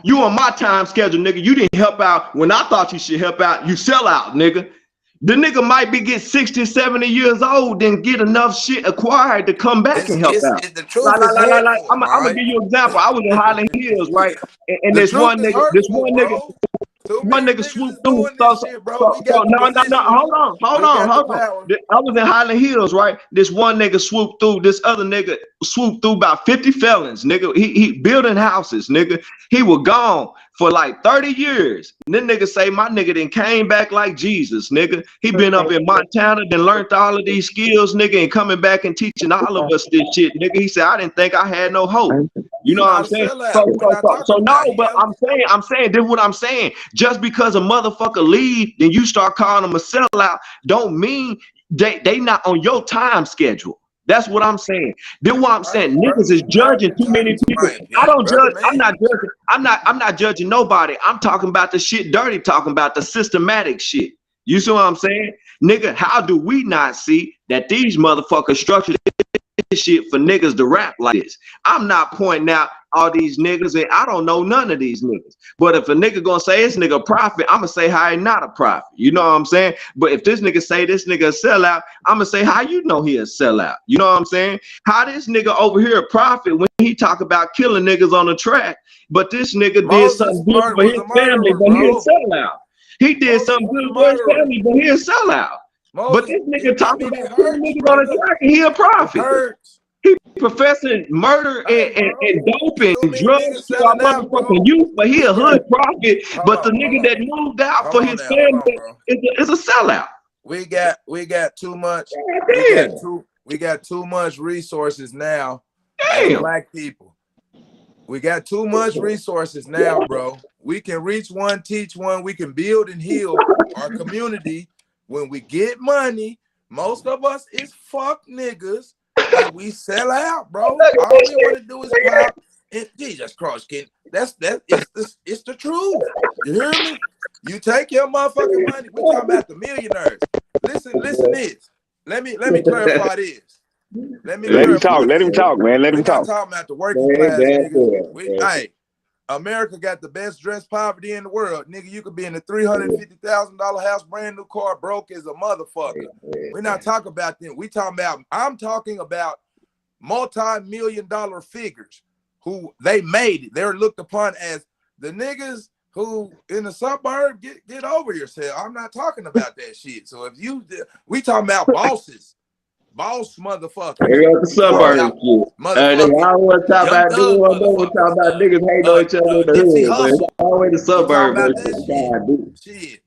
You on my time schedule, nigga. You didn't help out when I thought you should help out. You sell out, nigga. The nigga might be get 60, 70 years old and get enough shit acquired to come back and help out. The truth I'm gonna give you an example. I was in Highland Hills, right? And this one nigga swooped through. No, hold on. I was in Highland Hills, right? This one nigga swooped through. This other nigga swooped through about 50 felons, nigga. He building houses, nigga. He was gone for like 30 years. And then nigga say my nigga then came back like Jesus, nigga. He been up in Montana, then learned all of these skills, nigga, and coming back and teaching all of us this shit, nigga. He said, I didn't think I had no hope. You know what I'm saying? So no, but I'm saying this is what I'm saying. Just because a motherfucker leave, then you start calling them a sellout, don't mean they not on your time schedule. That's what I'm saying. Then what I'm saying, niggas is judging too many people. I don't judge. I'm not judging. I'm not judging nobody. I'm talking about the shit Dirty talking about, the systematic shit. You see what I'm saying? Nigga, how do we not see that these motherfuckers structured this shit for niggas to rap like this? I'm not pointing out all these niggas, and I don't know none of these niggas. But if a nigga gonna say this nigga a prophet, I'm gonna say how he not a prophet. You know what I'm saying? But if this nigga say this nigga a sellout, I'm gonna say how you know he a sellout. You know what I'm saying? How this nigga over here a prophet when he talk about killing niggas on the track, but this nigga did something good for his family, but he a sellout. He did something good for his family, but he a sellout. But this nigga talking about killing niggas on the track and he a prophet. He professing murder and dope and drugs to our motherfucking youth, but he a hood prophet. But the nigga that moved out for his family is a sellout. We got too much. We got too much resources now. As black people. We got too much resources now, bro. We can reach one, teach one. We can build and heal our community. When we get money, most of us is fuck niggas. And we sell out, bro. All we want to do is pop. And Jesus Christ, kid. It's the truth. You hear me? You take your motherfucking money. We're talking about the millionaires. Listen this. Let me clarify this. Let him talk, man. Let him talk. I'm talking about the working class niggas. Hey, America got the best dressed poverty in the world. Nigga, you could be in a $350,000 house, brand new car, broke as a motherfucker. We're not talking about them. I'm talking about multi-million-dollar figures who they made it. They're looked upon as the niggas who in the suburb, get over yourself. I'm not talking about that shit. So we talking about bosses. Boss motherfucker. They got the suburbs. I don't want to talk about niggas hating on each other in the hood, man. Always the suburbs. Shit.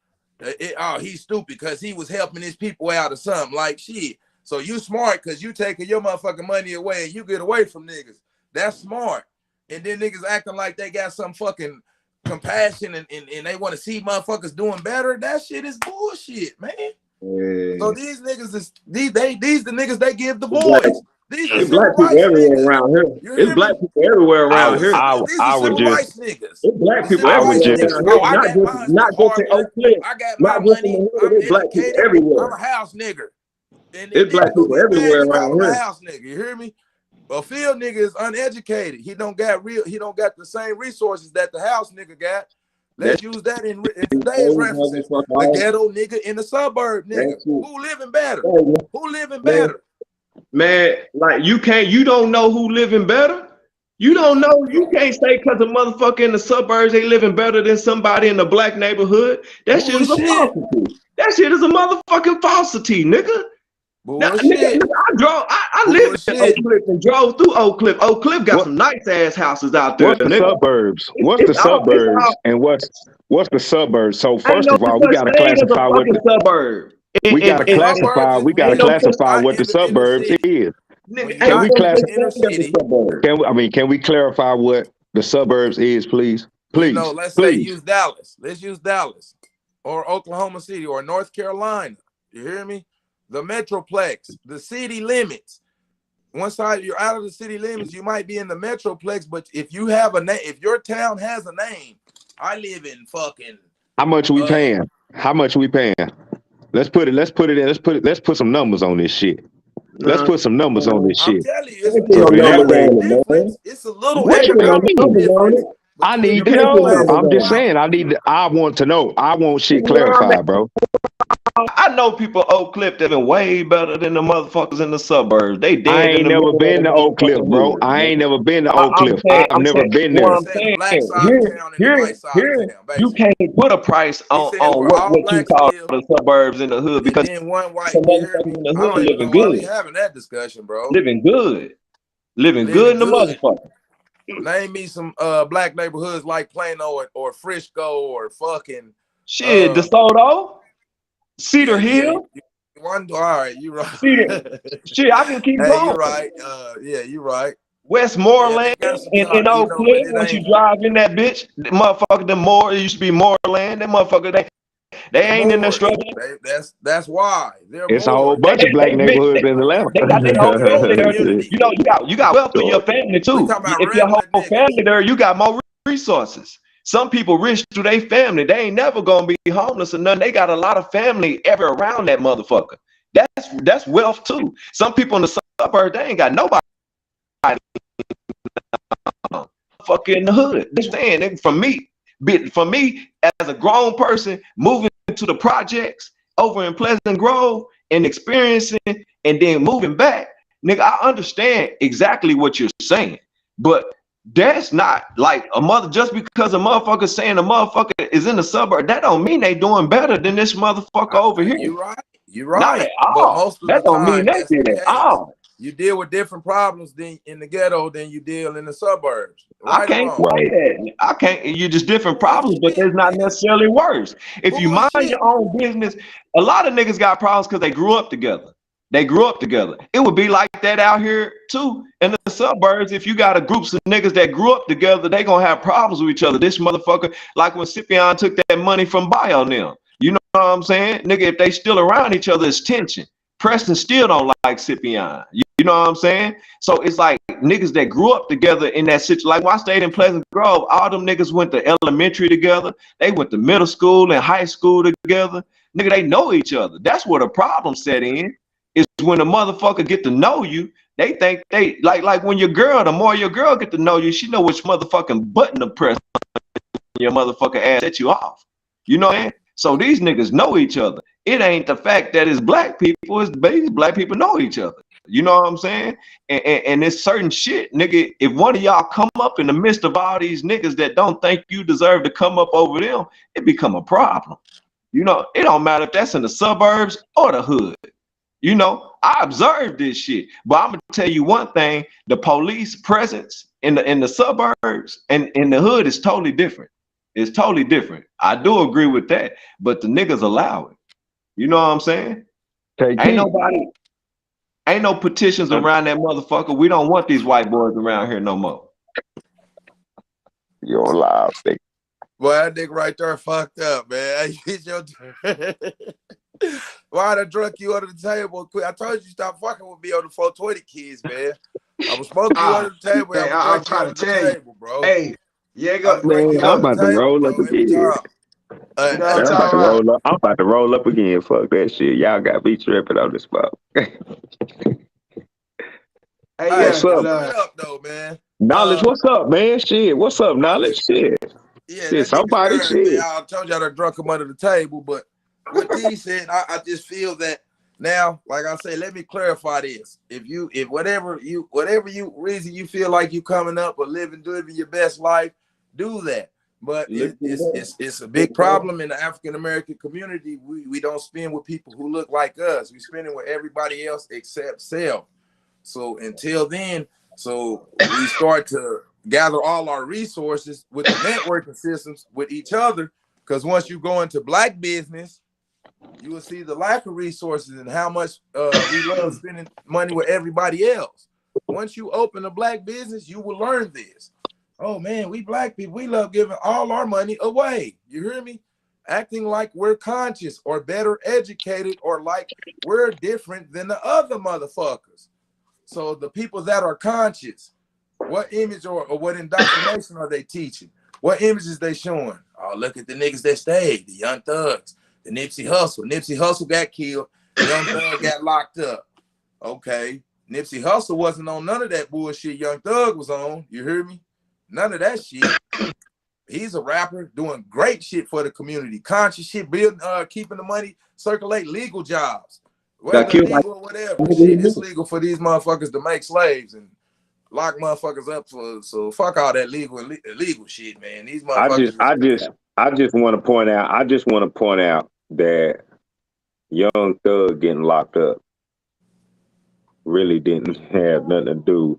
He's stupid because he was helping his people out or something. Like shit. So you smart because you taking your motherfucking money away and you get away from niggas. That's smart. And then niggas acting like they got some fucking compassion and they want to see motherfuckers doing better. That shit is bullshit, man. Yeah. So these niggas these the niggas they give the voice. These black people everywhere around here. It's black people everywhere around here. I would just niggas. It's black people everywhere around here. Not just in Oak Cliff. I got my money. It's black people everywhere. I'm a house nigga. And it's black people everywhere around here. I'm a house nigga. You hear me? A field nigga is uneducated. He don't got the same resources that the house nigga got. Let's use that in today's references. The ghetto nigga in the suburb nigga. Who living better? Who living better? Man, like you don't know who living better. You don't know. You can't say because a motherfucker in the suburbs they living better than somebody in the black neighborhood. That shit is a falsity. That shit is a motherfucking falsity, nigga. Now, nigga, I lived in Oak Cliff and drove through Oak Cliff. Oak Cliff got some nice ass houses out there. What's the suburbs? What's the suburbs? And what's the suburbs? So first of all, we gotta classify what the suburb. We gotta classify what the suburbs is. Can we classify? Can we clarify what the suburbs is, please? Please. No, let's say use Dallas. Let's use Dallas or Oklahoma City or North Carolina. You hear me? The Metroplex, the city limits. One side you're out of the city limits, you might be in the Metroplex, but if you have a name, if your town has a name, I live in fucking. How much we paying? How much we paying? Let's put some numbers on this shit. Let's put some numbers on this shit. I'm telling you, it's a little economic difference. I need to know. I'm just saying. I want to know. I want shit clarified, bro. I know people Oak Cliff that been way better than the motherfuckers in the suburbs. They dead. I ain't never been to Oak Cliff, bro. I ain't never been to Oak Cliff. I've never been there. You can't put a price on what you call the suburbs in the hood because some motherfuckers in the hood living good. Having that discussion, bro. Living good in the motherfucker. Name me some black neighborhoods like Plano or Frisco or fucking shit, DeSoto. Cedar Hill. All right, you right. Shit, I can keep going. You're right. You're right. Westmoreland in Oak Cliff. Once you drive in that bitch, the motherfucker, it used to be Moreland. That motherfucker, they ain't in the struggle. That's why. It's a whole bunch of black neighborhoods in Atlanta. They got their whole family there. You got wealth in your family too. If your whole family there, you got more resources. Some people rich through their family. They ain't never gonna be homeless or nothing. They got a lot of family ever around that motherfucker. That's wealth too. Some people in the suburbs, they ain't got nobody fucking in the hood. That's what I'm saying. For me, as a grown person moving to the projects over in Pleasant Grove and experiencing and then moving back, nigga, I understand exactly what you're saying. But that's not like a mother, just because a motherfucker saying a motherfucker is in the suburb, that don't mean they doing better than this motherfucker over here. You're right. You're right. Not at But all. most of That the don't mean time, they that's the did at case. all. You deal with different problems in the ghetto than you deal in the suburbs. Right I can't or wrong? say that. I can't. You're just different problems, but there's not necessarily worse. If you mind your own business, a lot of niggas got problems because they grew up together. They grew up together. It would be like that out here too in the suburbs. If you got a groups of niggas that grew up together, they gonna have problems with each other. This motherfucker, like when Scipion took that money from Bio now. You know what I'm saying? Nigga, if they still around each other, it's tension. Preston still don't like Scipion. You know what I'm saying? So it's like niggas that grew up together in that situation. Like when I stayed in Pleasant Grove, all them niggas went to elementary together. They went to middle school and high school together. Nigga, they know each other. That's where the problem set in. Is when a motherfucker get to know you, they think they like when your girl, the more your girl get to know you, she know which motherfucking button to press your motherfucking ass set you off. You know what I mean? So these niggas know each other. It ain't the fact that it's black people, it's basically black people know each other. You know what I'm saying? And it's certain shit, nigga. If one of y'all come up in the midst of all these niggas that don't think you deserve to come up over them, it become a problem. You know, it don't matter if that's in the suburbs or the hood. You know, I observed this shit, but I'm gonna tell you one thing: the police presence in the suburbs and in the hood is totally different. It's totally different. I do agree with that, but the niggas allow it. You know what I'm saying? Ain't no petitions around that motherfucker. We don't want these white boys around here no more. You're live, nigga. Boy, that nigga right there fucked up, man. It's your turn. Why I drunk you under the table quick? I told you stop fucking with me on the 420 kids, man. I was smoking you under the table. Hey, I'm trying to tell you, bro. Hey, yeah, Man, I'm about to roll up again. I'm about to roll up again. Fuck that shit. Y'all got me tripping on this spot. Hey, What's yeah, up? Though, man. Knowledge, what's up, man? Shit, what's up, Knowledge? Shit. Yeah, Shit, somebody shit. Man, I told y'all to drunk him under the table, but what T said, I just feel that now, like I say, let me clarify this. If whatever reason you feel like you coming up or living your best life, do that. But it's a big problem in the African American community. We don't spend with people who look like us. We spend it with everybody else except self. So until then, we start to gather all our resources with the networking systems with each other. Because once you go into black business, you will see the lack of resources and how much we love spending money with everybody else. Once you open a black business, you will learn this. Oh man, we black people, we love giving all our money away. You hear me? Acting like we're conscious or better educated or like we're different than the other motherfuckers. So the people that are conscious, what image or what indoctrination are they teaching? What images they showing? Oh, look at the niggas that stayed, the Young Thugs, the Nipsey Hussle. Nipsey Hussle got killed, Young Thug got locked up. Okay, Nipsey Hussle wasn't on none of that bullshit Young Thug was on. You hear me? None of that shit. He's a rapper doing great shit for the community. Conscious shit, building, keeping the money, circulate legal jobs. Whether legal or whatever, shit, it's legal for these motherfuckers to make slaves and lock motherfuckers up for. So fuck all that legal and illegal shit, man. These motherfuckers. I just want to point out that Young Thug getting locked up really didn't have nothing to do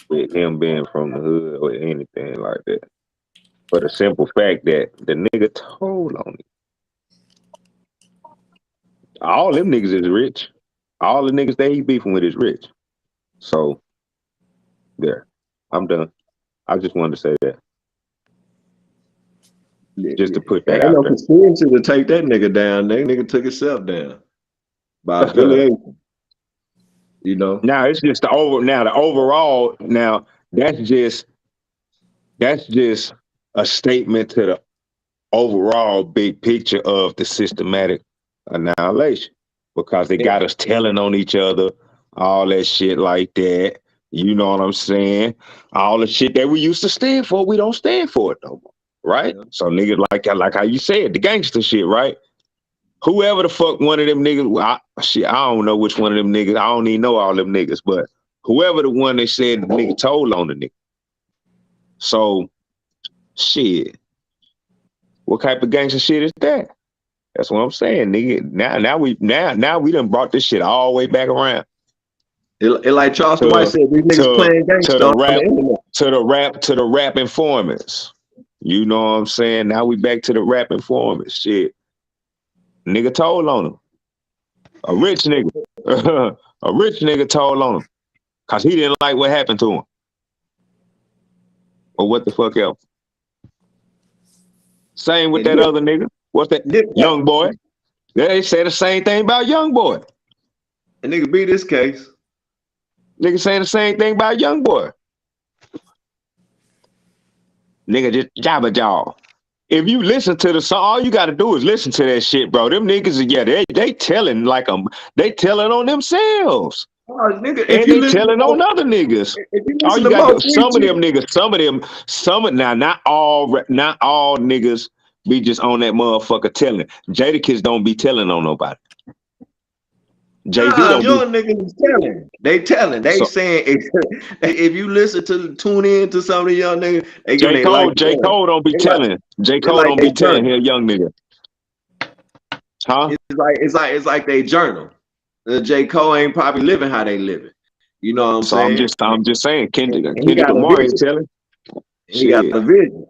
with him being from the hood or anything like that. For the simple fact that the nigga told on him. All them niggas is rich. All the niggas that he beefing with is rich. So, there. I'm done. I just wanted to say that. Just to put that out there. Conspiracy to take that nigga down. That nigga took himself down by affiliation. You know. Now it's just the overall. Now that's That's just a statement to the overall big picture of the systematic annihilation, because they got us telling on each other, all that shit like that. You know what I'm saying? All the shit that we used to stand for, we don't stand for it no more, right? Yeah. So niggas like how you said, the gangster shit, right? Whoever the fuck one of them niggas, I don't know which one of them niggas. I don't even know all them niggas, but whoever the one they said the nigga told on the nigga. So shit, what type of gangster shit is that? That's what I'm saying, nigga. Now we done brought this shit all the way back around It like Charleston White said, these niggas playing gangster on the internet. to the rap informants. You know what I'm saying? Now we back to the rap informants. Shit, nigga told on him. A rich nigga, a rich nigga told on him because he didn't like what happened to him. Or what the fuck else? Same with that other nigga. What's that? Young boy. They say the same thing about young boy. A nigga beat this case. Nigga saying the same thing about young boy. Nigga just jabba jaw. If you listen to the song, all you gotta do is listen to that shit, bro. Them niggas, yeah, they telling like they telling on themselves. Oh, nigga, And they telling on other niggas. All you got to some of them niggas, now not all niggas be just on that motherfucker telling. Jadakiss don't be telling on nobody. Jay-Z don't young niggas is telling. They telling. They saying if you tune in to some of the young niggas, J. Cole don't be telling. J. Cole don't be telling here, young nigga. Huh? It's like they journal. J. Cole ain't probably living how they living. You know what I'm saying? I'm just saying, Kendrick Lamar ain't telling. He got a vision.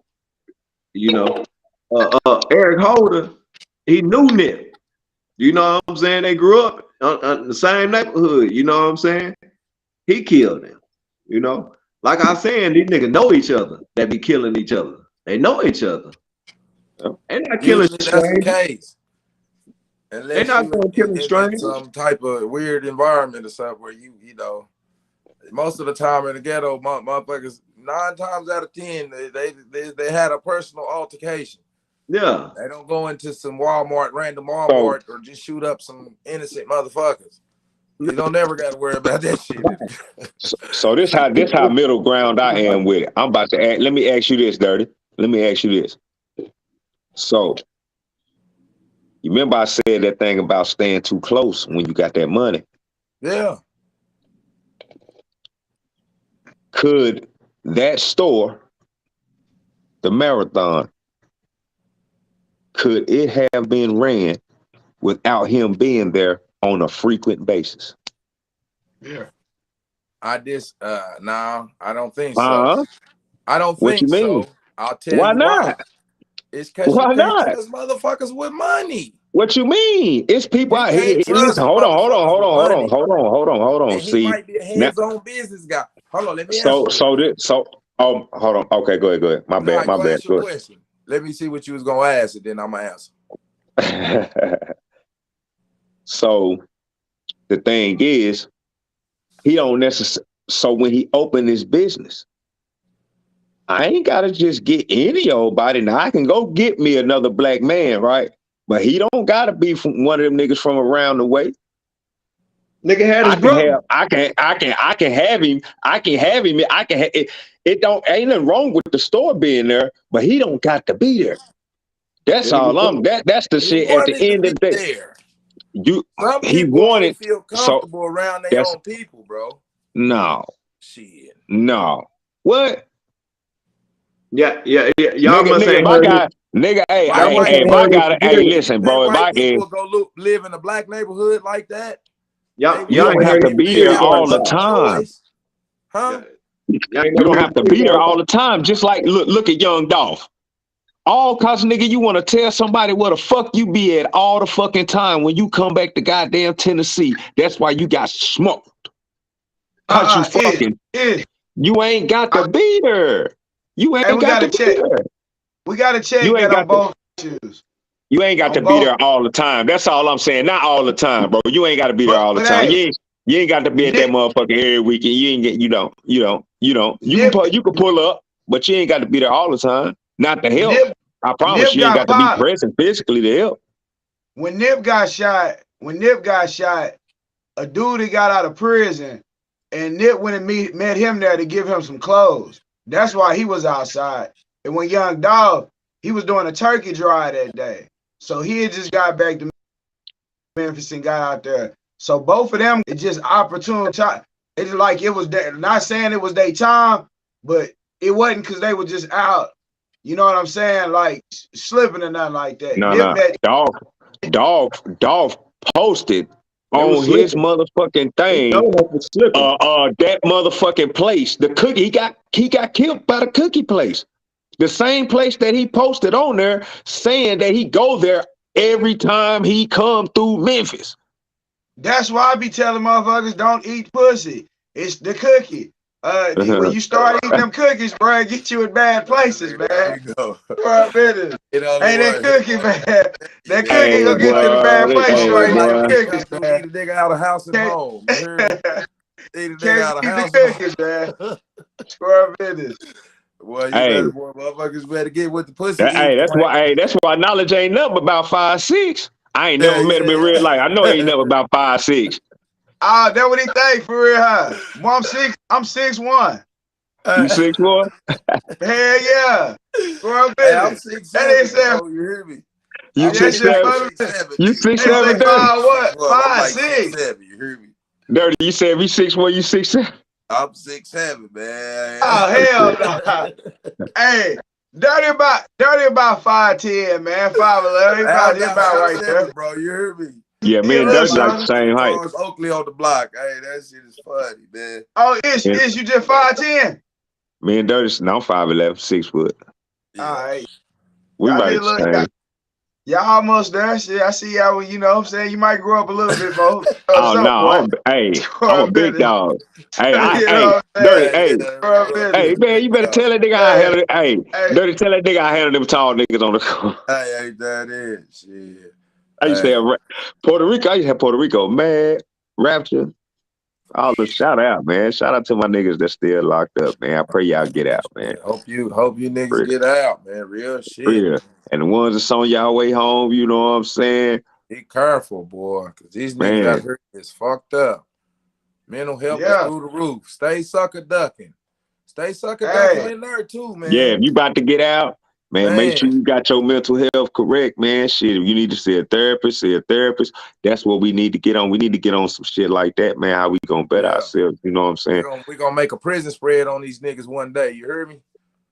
You know, Eric Holder, he knew Nip. You know what I'm saying? They grew up in the same neighborhood. You know what I'm saying? He killed him. You know, like I was saying, these niggas know each other. That be killing each other. They know each other. They're not killing Usually that's the case. They're not going to kill strangers. Some type of weird environment or something where you know, most of the time in the ghetto, motherfuckers 9 times out of 10 they had a personal altercation. Yeah, they don't go into some random Walmart, or just shoot up some innocent motherfuckers. You don't never got to worry about that shit. So this how middle ground I am with it. I'm about to ask. Let me ask you this, Dirty. Let me ask you this. So you remember I said that thing about staying too close when you got that money? Yeah. Could that store, the Marathon, could it have been ran without him being there on a frequent basis? Yeah. I don't think so. I don't what think you mean? So. I'll tell why you not? why. It's because why you can't not? trust motherfuckers with money. What you mean? It's people out here. Listen, hold on. And he might be a hands-on business guy. Hold on, let me answer. Hold on. Okay, go ahead. My bad. Ask your question. Let me see what you was gonna ask, and then I'm gonna answer. So the thing is, he don't necessarily. So when he opened his business, I ain't gotta just get any old body. Now I can go get me another black man, right? But he don't gotta be from one of them niggas from around the way. Nigga had his brother. I can have him. It don't ain't nothing wrong with the store being there, but he don't got to be there. That's all that's the shit at the end of the day. Some people only feel comfortable around their own people, bro. No. Shit. No. What? Yeah. Y'all must say my guy. Nigga, listen, bro. If I can go live in a black neighborhood like that, you don't have to be there all the time. Huh? You don't have to be there all the time. Just like look at Young Dolph. All cause nigga, you want to tell somebody where the fuck you be at all the fucking time when you come back to goddamn Tennessee. That's why you got smoked. Cause you ain't got to be there. You ain't got to be there. We got to check that on both shoes. You ain't got to be there all the time. That's all I'm saying. Not all the time, bro. You ain't got to be there all the time. You ain't got to be at that motherfucker every weekend. You don't. You can pull up. but you ain't got to be there all the time. Not to help. Nip, I promise Nip you ain't got got to be popped. present physically to help. When Nip got shot, a dude that got out of prison, and Nip went and met him there to give him some clothes. That's why he was outside. And when Young Dog, he was doing a turkey drive that day. So he had just got back to Memphis and got out there. So both of them, it's just opportune time. It's like it was not saying it was their time, but it wasn't because they were just out. You know what I'm saying? Like slipping or nothing like that. No. Dog posted on his motherfucking thing. That motherfucking place, the cookie, he got killed by the cookie place. The same place that he posted on there saying that he go there every time he come through Memphis. That's why I be telling motherfuckers don't eat pussy. It's the cookie. When you start eating them cookies, bro, it get you in bad places, man. There you go. For a minute. Hey, that cookie, man. That cookie Hey, gonna get you in a bad place. hey, You ain't boy. like cookies, man. Eat a nigga out of house and home. You heard me? Eat a nigga out of house the and cookies, man. For a minute. Boy, you Hey. better, boy, motherfuckers better get with the pussy. That's why knowledge ain't nothing about 5'6". I ain't never met him in real life. I know he ain't never about 5'6". That what he think for real, huh? Well, I'm 6'1". You 6'1"? Hell yeah. For a minute. Hey, I'm 6'7". That ain't saying. You hear me? You I'm 6'7"? You 6'7", They say Dirty? 5'6". You hear me? Dirty, you said if you 6'1", you 6'7"? I'm 6'7", man. Oh hell no. Hey, Dirty about 5'10", man. 5'11". He about right there, bro. You hear me? Yeah, man, Dirty like the same height. Oakley on the block. Hey, that shit is funny, man. Oh, is you just 5'10"? Me and Dirty, no, I'm 5'11", 6 foot. Yeah. All right. We right the same. Y'all almost there. Shit, I see y'all. You know what I'm saying? You might grow up a little bit more. Oh no, I'm a big dog. Hey, Dirty, man, you better tell that nigga I handle it. Hey, Dirty, tell that nigga I handle them tall niggas on the court. Hey, ain't that it? Shit. I used to have Puerto Rico. I used to have Puerto Rico, Mad, Rapture. All the shout out, man. Shout out to my niggas that's still locked up, man. I pray y'all get out, man. Hope you niggas get out, man. Real shit. Real. And the ones that's on y'all way home, you know what I'm saying? Be careful, boy, because these niggas out here is fucked up. Mental health is through the roof. Stay sucker ducking. Stay sucker ducking in there too, man. Yeah, if you about to get out, man, make sure you got your mental health correct, man. Shit, if you need to see a therapist, That's what we need to get on. We need to get on some shit like that, man. How we gonna better ourselves, you know what I'm saying? We're gonna make a prison spread on these niggas one day. You heard me?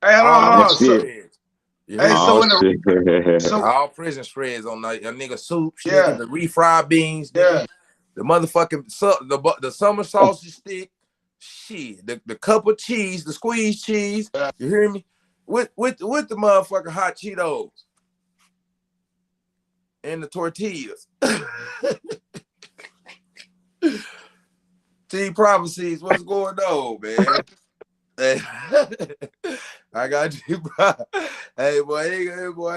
Hey, hold on. All prison spreads on a nigga soup, nigga, the refried beans, nigga, the motherfucking the summer sausage stick, shit, the cup of cheese, the squeezed cheese. You hear me? With the motherfucking hot Cheetos and the tortillas. T Prophecies, what's going on, man? I got you, bro. Hey, boy,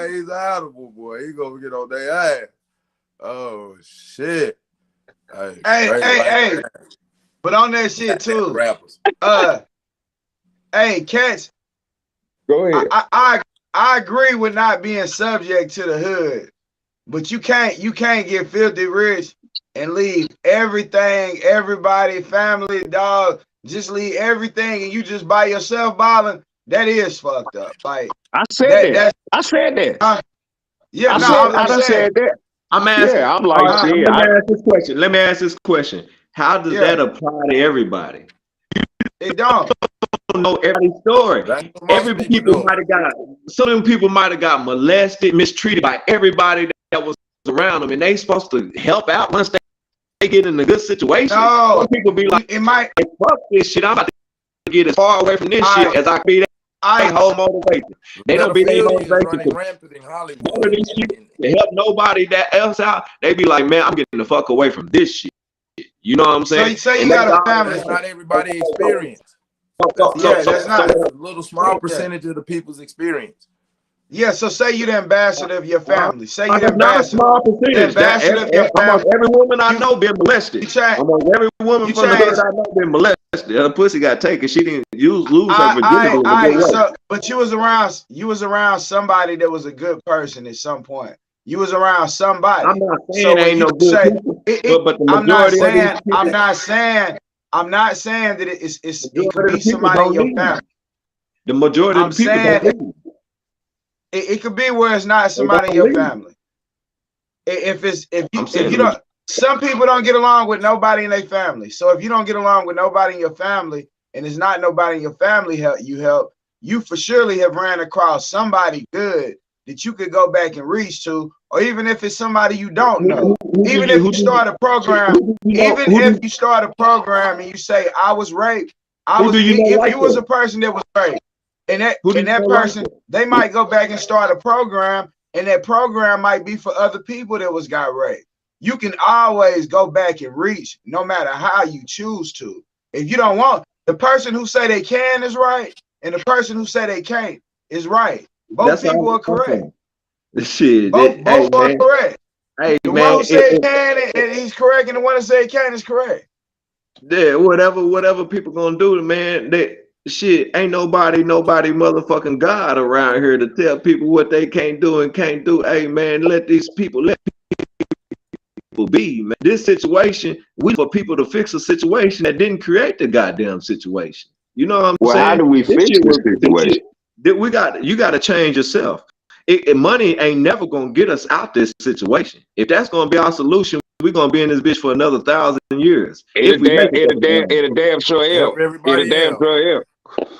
he's audible, boy. He gonna get on their ass. Oh shit. Hey. But on that shit too. Rappers. Hey, Cats. Go ahead. I agree with not being subject to the hood, but you can't get filthy rich and leave everything, everybody, family, dog. Just leave everything and you just by yourself balling. That is fucked up. Like I said that. I said that. I said that. I'm asking. Yeah, I'm like, Let me ask this question. How does that apply to everybody? It don't. Know every story. Some of them people might have got molested, mistreated by everybody that was around them, and they supposed to help out once they get in a good situation. No, some people be like, it might fuck this shit. I'm about to get as far away from this shit as I can be. That whole motivation. They don't be their motivation to help nobody that else out. They be like, man, I'm getting the fuck away from this shit. You know what I'm saying? So you got a family. That's not everybody's experience. That's not a little small percentage of the people's experience. Yeah, so say you're the ambassador of your family. Say you're the ambassador. Not a small percentage. Every woman I know been molested. Almost every woman You from the hood changed. I know been molested. Her pussy got taken. She didn't lose her virginity in a good way. So, but you was around somebody that was a good person at some point. You was around somebody. I'm not saying ain't no good people, but the majority of these people, I'm not saying that it could be somebody in your family. The majority of the people don't leave. It could be where it's not somebody in your family. If you don't, some people don't get along with nobody in their family. So if you don't get along with nobody in your family, and it's not nobody in your family you for surely have ran across somebody good that you could go back and reach to, or even if it's somebody you don't know. Even if you start a program, if you start a program and you say, I was raped, if you was a person that was raped, and that person, they might go back and start a program, and that program might be for other people that got raped. You can always go back and reach, no matter how you choose to. If you don't want, the person who say they can is right, and the person who say they can't is right. Both people are correct. Shit, both are correct. Hey, the man, one who say can and he's correct, and the one who say can is correct. Yeah, whatever people gonna do, man. Shit, ain't nobody motherfucking God around here to tell people what they can't do and can't do. Hey, man, let people be, man. This situation, we for people to fix a situation that didn't create the goddamn situation. You know what I'm saying? How do we fix this situation? You got to change yourself. Money ain't never gonna get us out this situation. If that's gonna be our solution, we're gonna be in this bitch for another 1,000 years. It a damn sure help. Everybody damn sure help.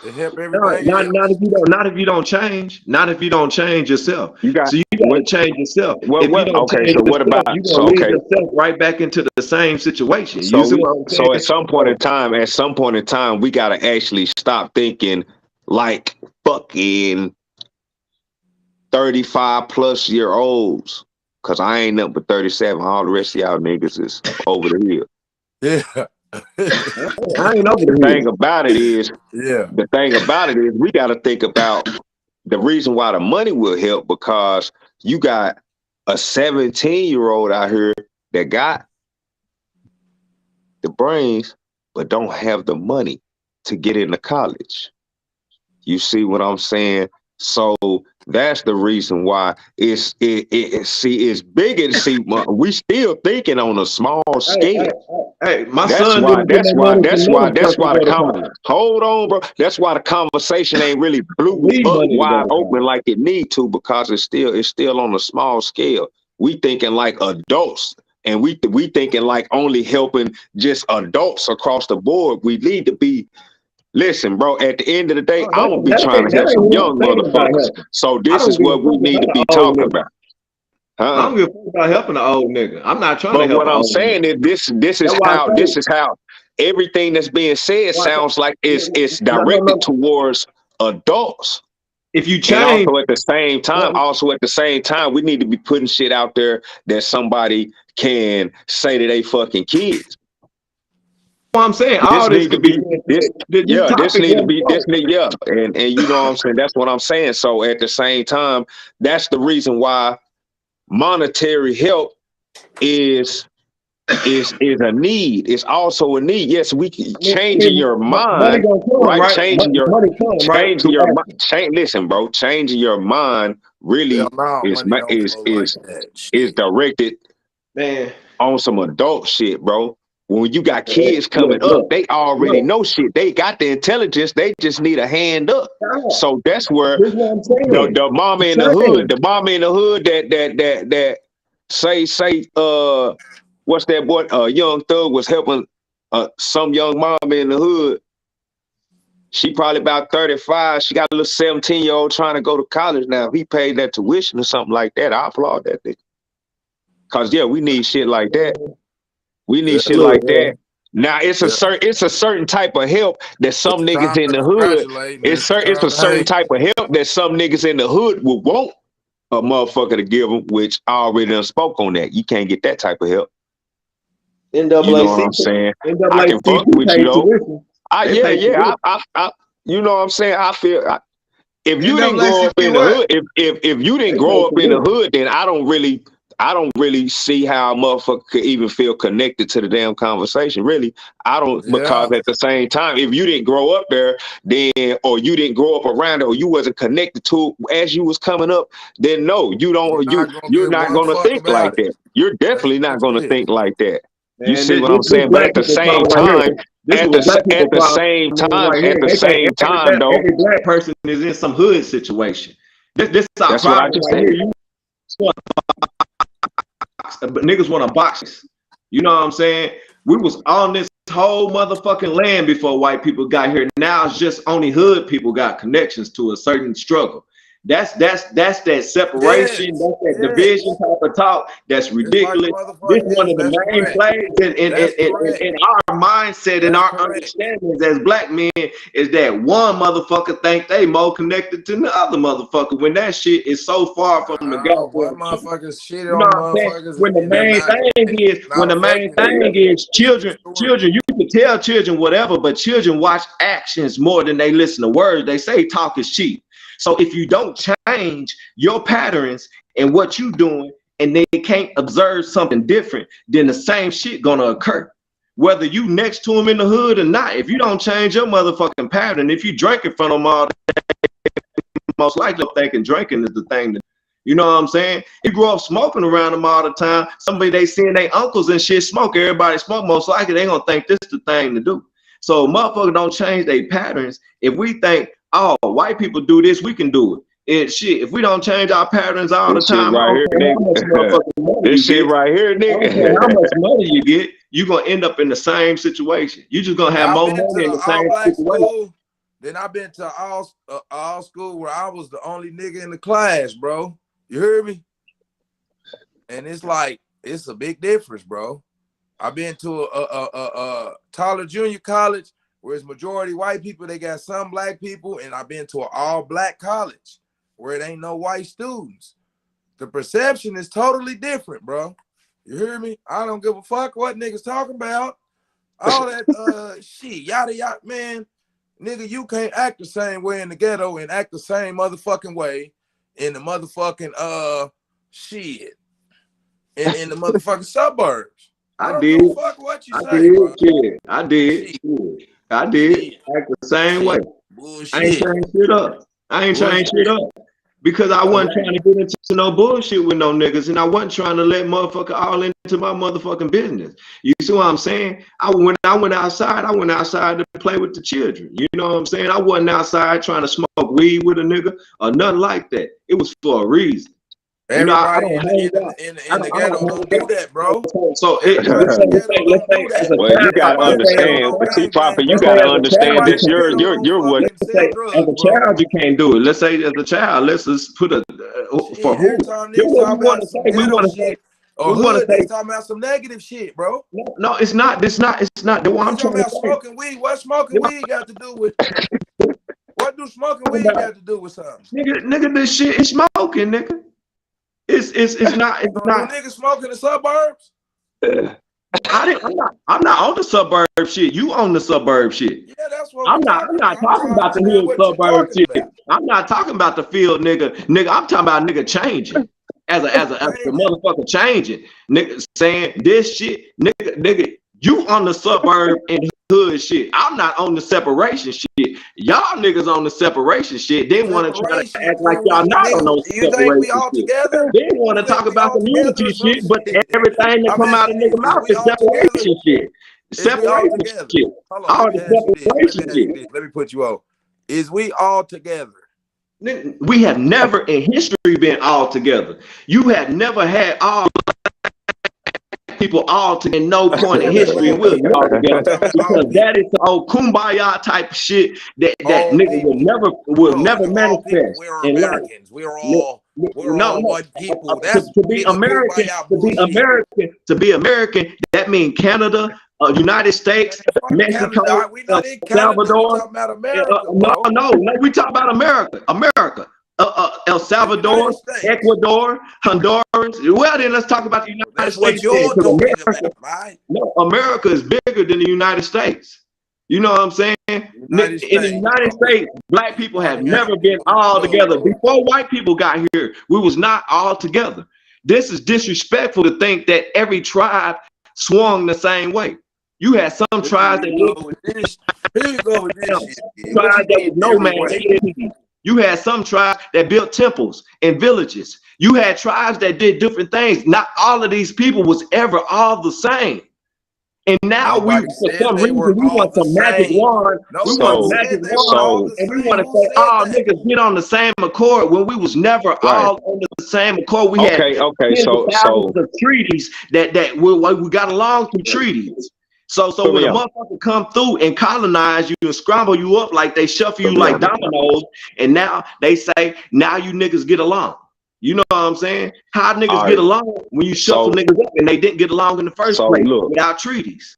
It help everybody. Not if you don't change. Not if you don't change yourself. You got to change yourself. If you don't change yourself, what about you're gonna lead yourself right back into the same situation. So at some point in time, we gotta actually stop thinking like fucking 35-plus-year-olds. Cause I ain't nothing but 37. All the rest of y'all niggas is over the hill. Yeah. I ain't over the thing about it is, we got to think about the reason why the money will help, because you got a 17-year-old out here that got the brains but don't have the money to get into college. You see what I'm saying? So that's the reason why it's bigger. See, we still thinking on a small scale. Hey, my that's son. Why the conversation. Hold on, bro. That's why the conversation ain't really blew up wide open like it need to, because it's still on a small scale. We thinking like adults, and we thinking like only helping just adults across the board. We need to be. Listen, bro, at the end of the day, I'm going to be trying to help some young motherfuckers. So this is what we need to be talking about. I don't give a fuck about helping the old nigga. I'm not trying to help. But what I'm saying is this is how everything that's being said sounds like it's directed towards adults. If you change, and also at the same time, we need to be putting shit out there that somebody can say to they fucking kids. I'm saying all this could be and you know what I'm saying. That's what I'm saying. So at the same time, that's the reason why monetary help is a need. It's also a need. Yes, we can changing your mind, right? Changing your mind. Listen, bro, changing your mind really is directed, man, on some adult shit, bro. When you got kids coming up, they already know shit. They got the intelligence. They just need a hand up. So that's where the mama in the hood, that say, what's that boy? Young Thug was helping some young mama in the hood. She probably about 35. She got a little 17-year-old trying to go to college now. If he paid that tuition or something like that, I applaud that nigga. Cause we need shit like that. We need shit like that. Now it's a certain type of help that some niggas in the hood. It's a certain type of help that some niggas in the hood would want a motherfucker to give them, which I already done spoke on that. You can't get that type of help. You know what I'm saying? I can fuck with you though. You know what I'm saying? I feel if you didn't grow up in the hood, if you didn't grow up in the hood, then I don't really I don't really see how a motherfucker could even feel connected to the damn conversation. Really, I don't, because at the same time, if you didn't grow up there, then, or you didn't grow up around it, or you wasn't connected to it as you was coming up, then no, you're not gonna think like that. You're definitely not gonna think like that. You see what I'm saying? But at the same time, at the same time, though, every black person is in some hood situation. This is our problem right here. But niggas want to box us. You know what I'm saying? We was on this whole motherfucking land before white people got here. Now it's just only hood people got connections to a certain struggle. That's that separation, that's that division type of talk. That's ridiculous. This is one of the main plays in our mindset and our understandings as black men is that one motherfucker think they more connected to the other motherfucker when that shit is so far from the goddamn motherfuckers shit on motherfuckers. When the main thing is children, you can tell children whatever, but children watch actions more than they listen to words. They say talk is cheap. So if you don't change your patterns and what you doing, and they can't observe something different, then the same shit gonna occur. Whether you next to them in the hood or not, if you don't change your motherfucking pattern, if you drink in front of them all day, most likely thinking drinking is the thing to, you know what I'm saying? You grow up smoking around them all the time. Somebody they seeing their uncles and shit smoke, everybody smoke, most likely they gonna think this is the thing to do. So motherfuckers don't change their patterns. If we think, oh, white people do this, we can do it. And shit, if we don't change our patterns all the time, this shit right here, nigga. How much money you get, you're gonna end up in the same situation. You're just gonna have more money in the same situation. Then I've been to all school where I was the only nigga in the class, bro. You hear me? And it's like, it's a big difference, bro. I've been to a Tyler Junior College where it's majority white people. They got some black people, and I've been to an all black college where it ain't no white students. The perception is totally different, bro. You hear me? I don't give a fuck what niggas talking about. All that shit, yada yada, man. Nigga, you can't act the same way in the ghetto and act the same motherfucking way in the motherfucking shit in the motherfucking suburbs. I did. Fuck what you say, bro. I did. Act the same way. Bullshit. I ain't changed shit up. Because I wasn't trying to get into no bullshit with no niggas, and I wasn't trying to let motherfucker all into my motherfucking business. You see what I'm saying? When I went outside to play with the children. You know what I'm saying? I wasn't outside trying to smoke weed with a nigga or nothing like that. It was for a reason. Everybody in the ghetto don't do that, bro. So well, you gotta understand. See, Papa, you gotta understand this. You're what? As a child, you can't do it. Let's say as a child, let's just put a for who? We want to say. Or hood, they talking about some negative shit, bro. No, it's not. It's not. The one I'm talking about smoking weed. What smoking weed got to do with? What do smoking weed got to do with something? Nigga, this shit is smoking, nigga. It's not. Niggas smoking in the suburbs. I'm not on the suburb shit. You on the suburb shit. Yeah, that's what I'm not talking about the hood suburb shit. I'm not talking about the field, nigga. I'm talking about nigga changing. As a motherfucker changing. Nigga saying this shit, nigga, you on the suburb and hood shit. I'm not on the separation shit. Y'all niggas on the separation shit. They want to try to act like y'all not on no separation we all shit. Together? They want to talk about community shit, but everything that come out of nigga mouth is separation shit. Separation shit. All the separation shit. Let me put you on. Is we all together? We have never in history been all together. You have never had all people all together. No point in history will be all together, because that is the old kumbaya type of shit that nigga will never manifest. We're Americans. We're all one people. That's to be American. To be American, that means Canada, United States, Mexico, Salvador. No, we talk about America. El Salvador, Ecuador, Hondurans. Well, then let's talk about the United States. No, America is bigger than the United States. You know what I'm saying? In the United States, black people have never been all together. Before white people got here, we was not all together. This is disrespectful to think that every tribe swung the same way. You had some tribes that Here you go with this shit. tribes that was nomad. You had some tribes that built temples and villages. You had tribes that did different things. Not all of these people was ever all the same. And now Nobody for said some they reason, were we all want the some magic same. wand. We Nobody want said magic they were all wand, the and we same. want to Who say, said "Oh, that? niggas get on the same accord." When we was never all on the same accord. We had Okay. tens of So thousands of treaties that we got along through treaties. So Put when me a on. motherfucker come through and colonize you and scramble you up like they shuffle you Put me like on. dominoes, and now they say, now you niggas get along. You know what I'm saying? How niggas All get right. along when you shuffle So niggas up and they didn't get along in the first so place look. without treaties?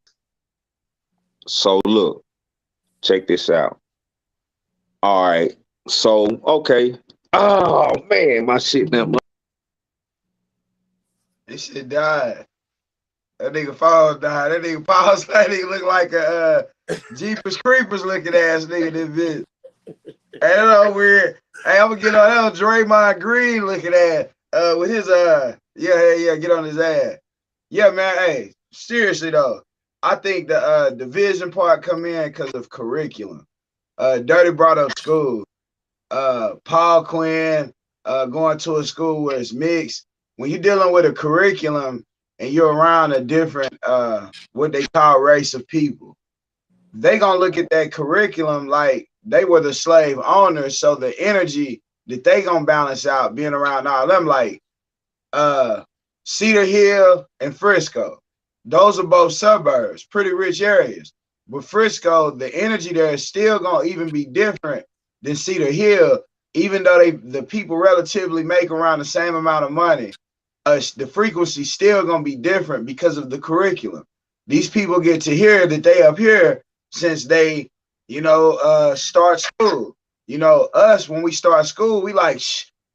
So look. Check this out. All right. So okay. Oh man, my shit now. This shit died. That nigga Falls died. That nigga Falls that nigga look like a Jeepers Creepers looking ass nigga. This bitch. Hey, that's weird. Hey, I'm gonna get on that Draymond Green looking at with his yeah, get on his ass. Yeah, man. Hey, seriously though, I think the division part come in because of curriculum. Dirty brought up school. Paul Quinn going to a school where it's mixed. When you're dealing with a curriculum and you're around a different what they call race of people, they gonna look at that curriculum like they were the slave owners. So the energy that they gonna balance out being around all them, like Cedar Hill and Frisco, those are both suburbs, pretty rich areas. But Frisco, the energy there is still gonna even be different than Cedar Hill, even though the people relatively make around the same amount of money. The frequency still gonna be different because of the curriculum. These people get to hear that they up here since they, start school. Us when we start school, we like,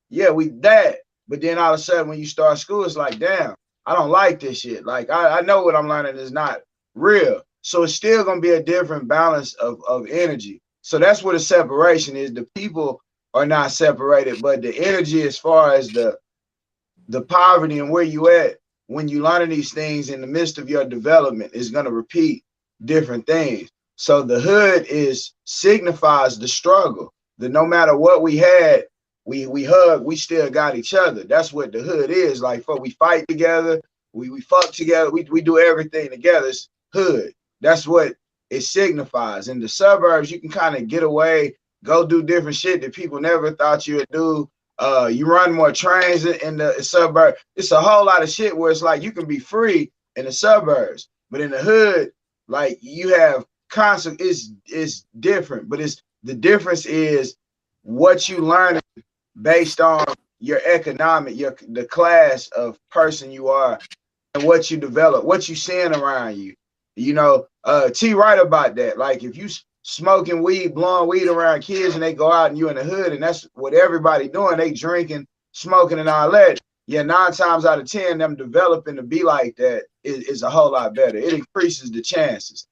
yeah, we that. But then all of a sudden, when you start school, it's like, damn, I don't like this shit. Like I know what I'm learning is not real. So it's still gonna be a different balance of energy. So that's what a separation is. The people are not separated, but the energy as far as the poverty and where you at when you learning these things in the midst of your development is going to repeat different things. So the hood signifies the struggle, that no matter what we had, we hug, we still got each other. That's what the hood is. Like, we fight together, we fuck together, we do everything together. It's hood. That's what it signifies. In the suburbs, you can kind of get away, go do different shit that people never thought you would do. You run more trains in the suburb. It's a whole lot of shit where it's like you can be free in the suburbs, but in the hood, like you have constant. It's different, but the difference is what you learn based on your economic, the class of person you are, and what you develop, what you seeing around you. T right about that. Like if you smoking weed, blowing weed around kids, and they go out and you in the hood, and that's what everybody doing. They drinking, smoking, and all that. Yeah, 9 times out of 10, them developing to be like that is a whole lot better. It increases the chances.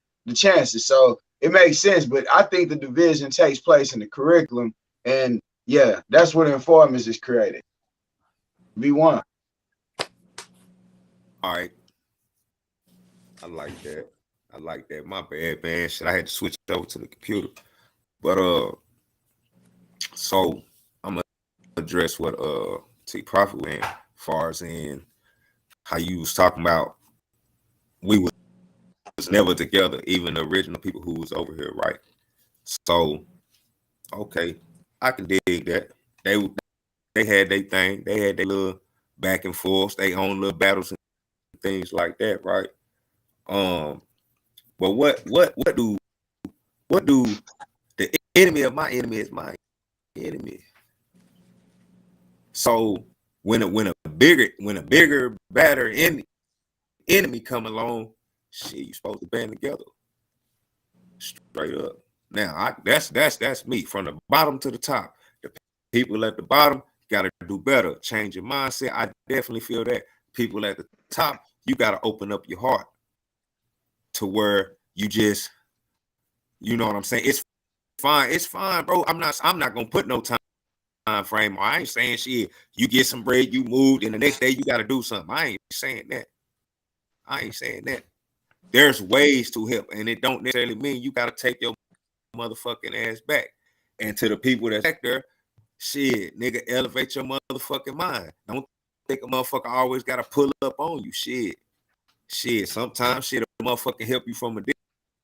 So it makes sense. But I think the division takes place in the curriculum, and yeah, that's what Informants is created. V1. All right. I like that. My bad, man. Shit, I had to switch over to the computer. But so I'm gonna address what T Prophet went as far as in how you was talking about we was never together, even the original people who was over here, right? So okay, I can dig that. They had their thing, they had their little back and forth, they own little battles and things like that, right? But what do the enemy of my enemy is my enemy? So when a bigger, badder enemy come along, shit, you supposed to band together, straight up. Now that's me from the bottom to the top. The people at the bottom got to do better, change your mindset. I definitely feel that. People at the top, you got to open up your heart to where you just, you know what I'm saying? It's fine, bro. I'm not gonna put no time frame. I ain't saying shit. You get some bread, you moved, and the next day you got to do something. I ain't saying that. I ain't saying that. There's ways to help, and it don't necessarily mean you got to take your motherfucking ass back. And to the people that's back there, shit, nigga, elevate your motherfucking mind. Don't think a motherfucker always got to pull up on you. Shit. Sometimes shit, a motherfucker help you from a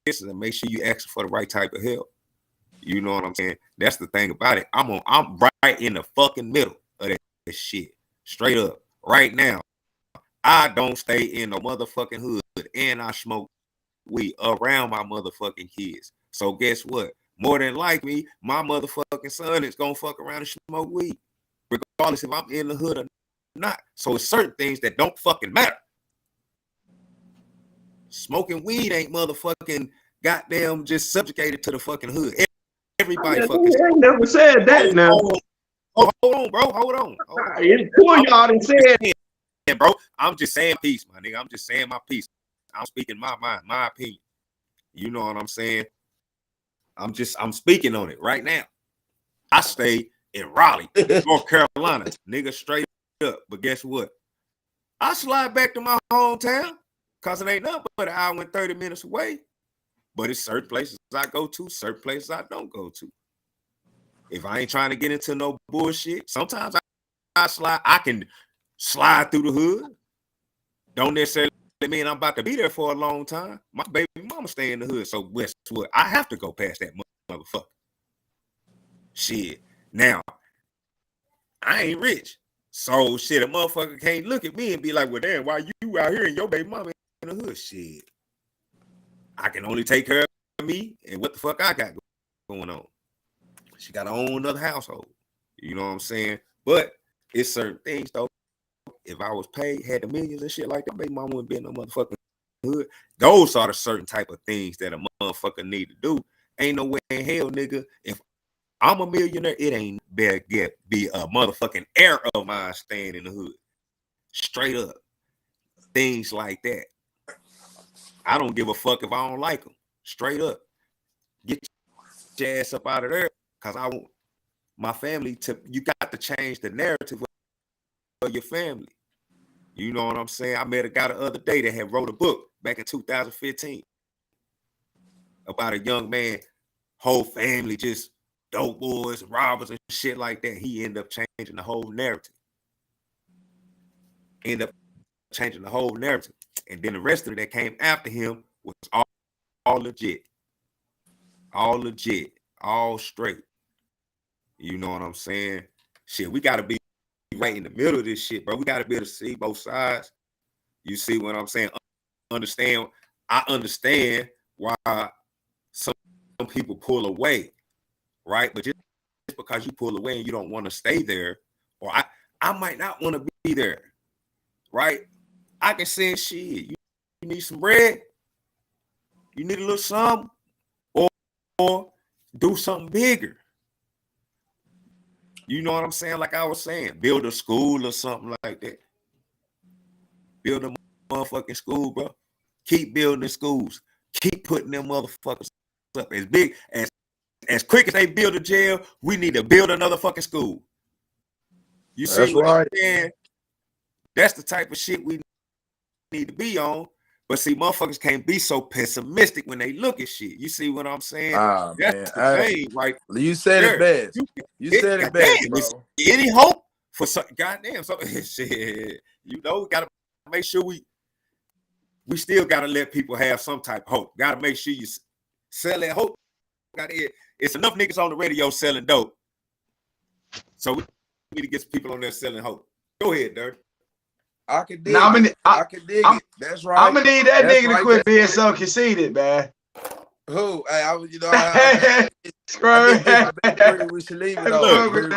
distance and make sure you ask for the right type of help. You know what I'm saying? That's the thing about it. I'm right in the fucking middle of that shit. Straight up. Right now, I don't stay in no motherfucking hood, and I smoke weed around my motherfucking kids. So guess what? More than likely, my motherfucking son is gonna fuck around and smoke weed, regardless if I'm in the hood or not. So it's certain things that don't fucking matter. Smoking weed ain't motherfucking goddamn just subjugated to the fucking hood. Everybody fucking. I ain't never said that now. Hold on, bro. Hold on. It's cool y'all done said. Yeah, bro. I'm just saying peace, my nigga. I'm just saying my piece. I'm speaking my mind, my opinion. You know what I'm saying? I'm speaking on it right now. I stay in Raleigh, North Carolina, nigga, straight up. But guess what? I slide back to my hometown because it ain't nothing but an hour and 30 minutes away. But it's certain places I go to, certain places I don't go to. If I ain't trying to get into no bullshit, sometimes I can slide through the hood. Don't necessarily mean I'm about to be there for a long time. My baby mama stay in the hood, so guess what? I have to go past that motherfucker. Shit. Now, I ain't rich. So shit, a motherfucker can't look at me and be like, well, damn, why you out here and your baby mama in the hood? Shit. I can only take care of me and what the fuck I got going on. She got her own another household. You know what I'm saying? But it's certain things though. If I was paid, had the millions and shit like that, baby mama wouldn't be in no motherfucking hood. Those are the certain type of things that a motherfucker need to do. Ain't no way in hell, nigga. If I'm a millionaire, it ain't be a motherfucking heir of mine staying in the hood. Straight up. Things like that. I don't give a fuck if I don't like them. Straight up. Get your ass up out of there. Because I want my family to, you got to change the narrative of your family. You know what I'm saying? I met a guy the other day that had wrote a book back in 2015 about a young man, whole family just dope boys, robbers and shit like that. He ended up changing the whole narrative. And then the rest of it that came after him was all legit. All legit. All straight. You know what I'm saying? Shit, we got to be right in the middle of this shit, bro. We got to be able to see both sides. You see what I'm saying? I understand why some people pull away, right? But just because you pull away and you don't want to stay there, or I might not want to be there, right? I can say shit. You need some bread? You need a little something? Or do something bigger. You know what I'm saying? Like I was saying, build a school or something like that. Build a motherfucking school, bro. Keep building schools. Keep putting them motherfuckers up as big as quick as they build a jail. We need to build another fucking school. You see what I'm saying? That's the type of shit we need to be on. But see, motherfuckers can't be so pessimistic when they look at shit. You see what I'm saying? That's the thing, right? You said it best. You said it best, bro. Any hope for some goddamn something? Shit, you know, gotta make sure we still gotta let people have some type of hope. Gotta make sure you sell that hope. It's enough niggas on the radio selling dope, so we need to get some people on there selling hope. Go ahead, Dirk. I can dig it. I can dig it. That's right. I'm gonna need that nigga to quit being so conceited, man. Who? Hey, we should leave it over.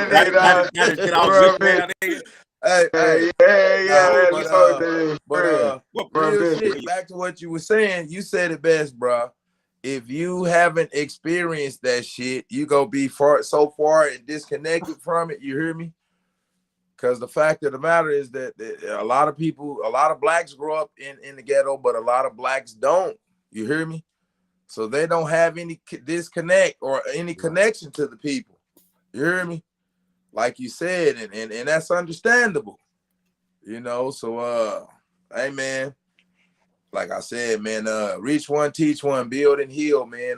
Real shit, back to what you were saying, you said it best, bro. If you haven't experienced that shit, you gonna be so far and disconnected from it. You hear me? Because the fact of the matter is that a lot of people, a lot of blacks grow up in the ghetto, but a lot of blacks don't. You hear me? So they don't have any disconnect or any connection to the people. You hear me? like you said, and that's understandable, you know. So hey man, like I said, man, reach one, teach one, build and heal, man.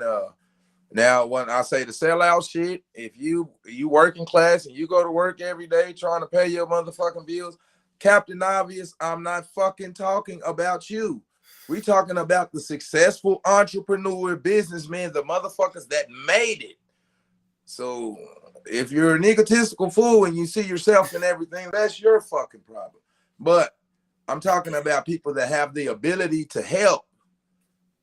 Now when I say the sellout shit, if you working class and you go to work every day trying to pay your motherfucking bills, Captain Obvious, I'm not fucking talking about you. We talking about the successful entrepreneur, businessmen, the motherfuckers that made it. So if you're an egotistical fool and you see yourself in everything, that's your fucking problem. But I'm talking about people that have the ability to help,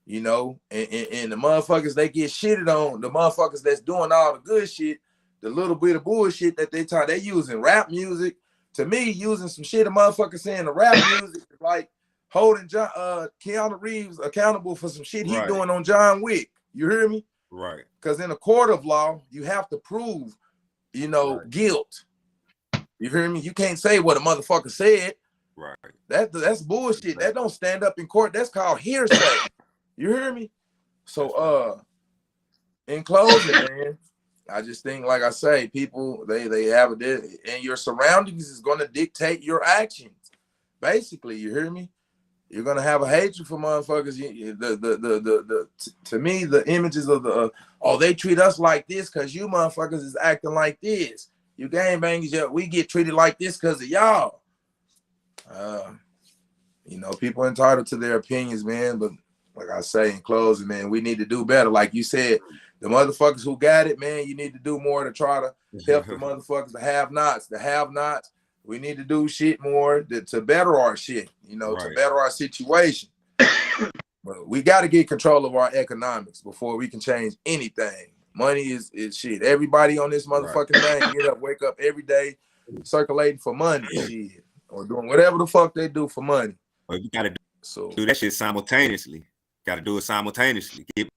you know, and the motherfuckers they get shitted on, the motherfuckers that's doing all the good shit, the little bit of bullshit that they using rap music. To me, using some shit a motherfucker saying the rap music is like holding Keanu Reeves accountable for some shit he doing on John Wick. You hear me? Right. Because in a court of law, you have to prove, you know, guilt. You hear me? You can't say what a motherfucker said. Right. That's bullshit. That don't stand up in court. That's called hearsay. You hear me? So in closing, man, I just think, like I say, people they have a and your surroundings is gonna dictate your actions. Basically, you hear me? You're gonna have a hatred for motherfuckers. To me, the images of the they treat us like this because you motherfuckers is acting like this. You gangbangers, we get treated like this because of y'all. You know, people entitled to their opinions, man. But like I say in closing, man, we need to do better. Like you said, the motherfuckers who got it, man, you need to do more to try to help the motherfuckers, the have-nots, We need to do shit more to better our shit, you know, to better our situation. But we got to get control of our economics before we can change anything. Money is shit. Everybody on this motherfucking thing get up, wake up every day, circulating for money, shit, or doing whatever the fuck they do for money. Well, you got to do that shit simultaneously. Got to do it simultaneously. Get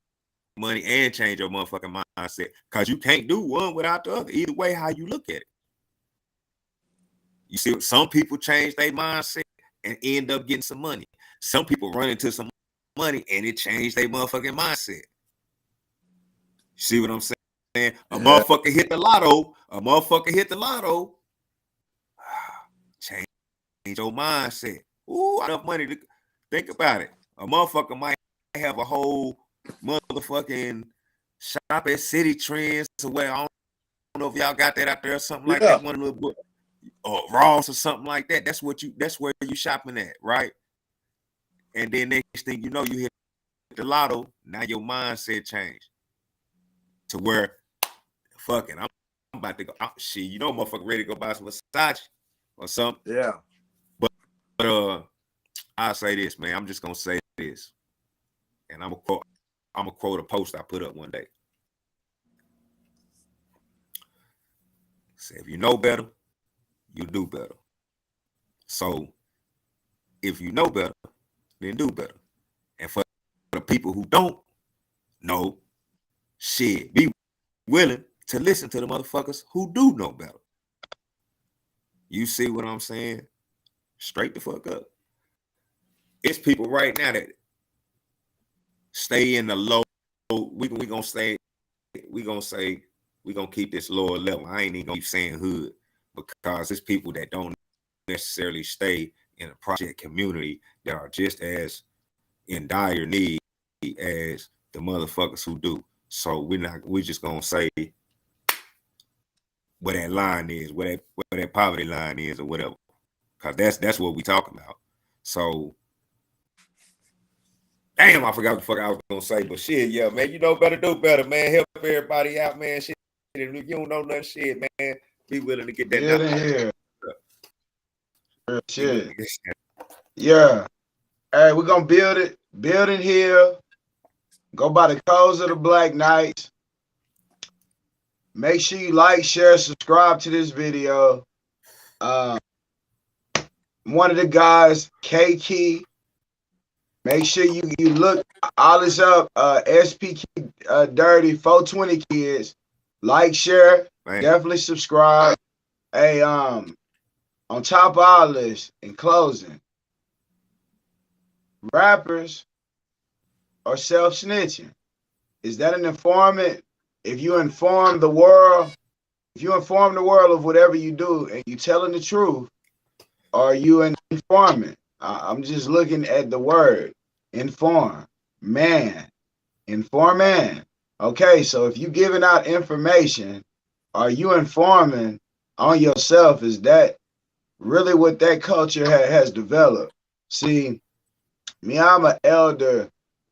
money and change your motherfucking mindset, because you can't do one without the other. Either way, how you look at it. You see, some people change their mindset and end up getting some money. Some people run into some money and it changed their motherfucking mindset. You see what I'm saying? Motherfucker hit the lotto. Change your mindset. Ooh, enough money to think about it. A motherfucker might have a whole motherfucking shop at City Trends to where I don't know if y'all got that out there or something like that. One of the or Ross or something like that. That's where you shopping at, right? And then next thing you know, you hit the lotto. Now your mindset changed to where, fucking, I'm about to go. Shit, you know, motherfucker ready to go buy some Versace or something. Yeah. But I'll say this, man. I'm just gonna say this, and I'm gonna quote a post I put up one day. Say, if you know better, you do better. So if you know better, then do better. And for the people who don't know, shit, be willing to listen to the motherfuckers who do know better. You see what I'm saying? Straight the fuck up. It's people right now that stay in the low. We gonna keep this lower level. I ain't even gonna keep saying hood, because it's people that don't necessarily stay in a project community that are just as in dire need as the motherfuckers who do. So we're just gonna say where that line is, where that poverty line is, or whatever, because that's what we talking about. So damn, I forgot what the fuck I was gonna say, but shit, yeah, man, you know better, do better, man. Help everybody out, man. Shit, if you don't know nothing, shit, man, be willing to get that. Get in here. Shit. Yeah. Hey, we're gonna build it here. Go by the codes of the Black Knights. Make sure you like, share, subscribe to this video. One of the guys, K-Key. Make sure you look all this up. SPK Dirty 420 Kids. Like, share, definitely subscribe. Hey, on top of all this, in closing, rappers are self-snitching. Is that an informant? If you inform the world if you inform the world of whatever you do and you telling the truth, are you an informant? I'm just looking at the word inform, man, informant. Okay, so if you giving out information, are you informing on yourself? Is that really what that culture has developed? See, me, I'm an elder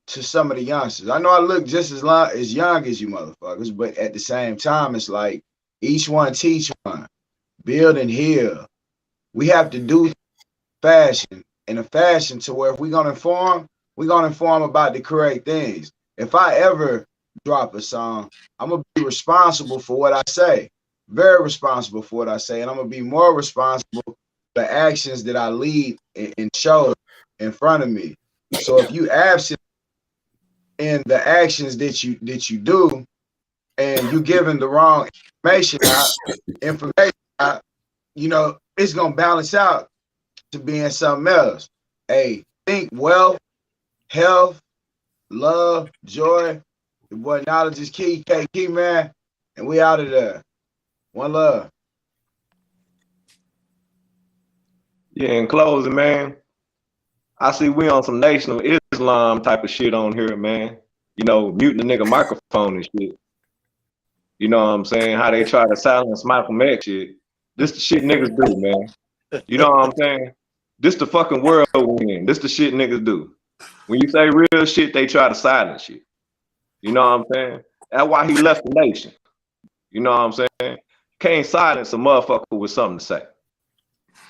to some of the youngsters. I know I look just as young as you motherfuckers, but at the same time, it's like each one teach one, build and heal. We have to do fashion in a fashion to where if we're gonna inform about the correct things. If I ever drop a song, I'm gonna be responsible for what I say, very responsible for what I say, and I'm gonna be more responsible for the actions that I lead and show in front of me. So if you absent in the actions that you do, and you giving the wrong information out, you know, it's gonna balance out to being something else. Hey, think wealth, health, love, joy. The boy knowledge is key, key man, and we out of there. One love. Yeah, in closing, man, I see we on some Nation of Islam type of shit on here, man. You know, muting the nigga microphone and shit. You know what I'm saying? How they try to silence Malcolm X shit. This the shit niggas do, man. You know what I'm saying? This the fucking world we in. This the shit niggas do. When you say real shit, they try to silence shit. You know what I'm saying? That's why he left the nation. You know what I'm saying? Can't silence a motherfucker with something to say.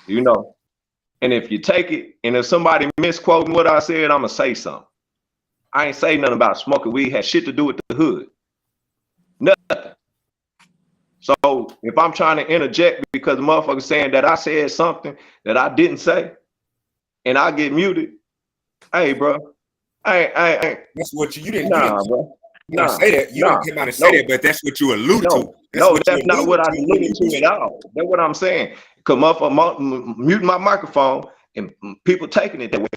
You know? And if you take it, and if somebody misquoting what I said, I'm gonna say something. I ain't say nothing about smoking weed, had shit to do with the hood. Nothing. So if I'm trying to interject because the motherfucker saying that I said something that I didn't say, and I get muted, hey, bro, I That's what you didn't. Nah, bro. You didn't say that. You didn't come out and say that, but that's what you alluded to. That's not what I alluded to at all. That's what I'm saying. Come up, mute my microphone, and people taking it that way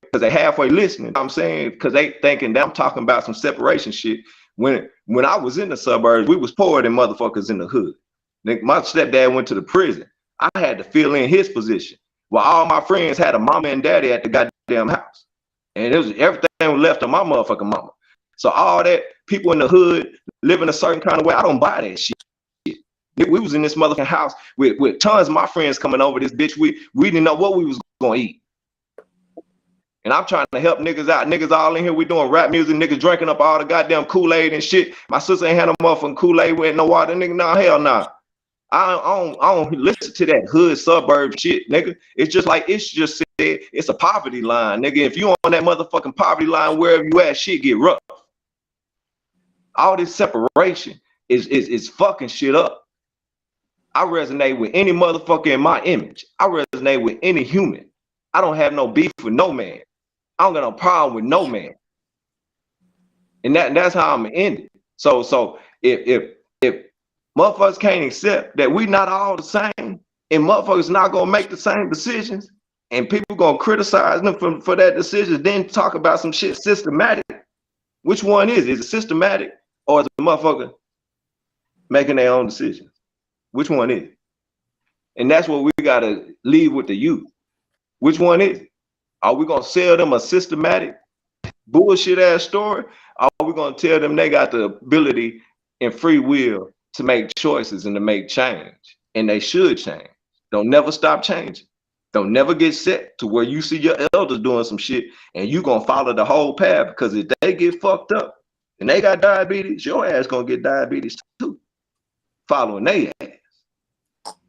because they halfway listening. I'm saying because they thinking that I'm talking about some separation shit. When I was in the suburbs, we was poorer than motherfuckers in the hood. My stepdad went to the prison. I had to fill in his position while all my friends had a mama and daddy at the goddamn house, and it was everything was left on my motherfucking mama. So all that people in the hood living a certain kind of way, I don't buy that shit. We was in this motherfucking house with tons of my friends coming over this bitch. We didn't know what we was gonna eat. And I'm trying to help niggas out. Niggas all in here, we doing rap music, niggas drinking up all the goddamn Kool-Aid and shit. My sister ain't had no motherfucking Kool-Aid with no water. Nigga, nah, hell nah. I don't listen to that hood suburb shit, nigga. It's just like it's just said, it's a poverty line, nigga. If you on that motherfucking poverty line, wherever you at, shit get rough. All this separation is fucking shit up. I resonate with any motherfucker in my image. I resonate with any human. I don't have no beef with no man. I don't got no problem with no man. And that's how I'm gonna end it. So if motherfuckers can't accept that we not all the same, and motherfuckers not gonna make the same decisions, and people gonna criticize them for that decision, then talk about some shit systematic. Which one is it? Is it systematic or is the motherfucker making their own decisions? Which one is it? And that's what we gotta leave with the youth. Which one is it? Are we gonna sell them a systematic bullshit ass story? Or are we gonna tell them they got the ability and free will to make choices and to make change? And they should change. Don't never stop changing. Don't never get set to where you see your elders doing some shit and you gonna follow the whole path, because if they get fucked up and they got diabetes, your ass gonna get diabetes too, following their ass.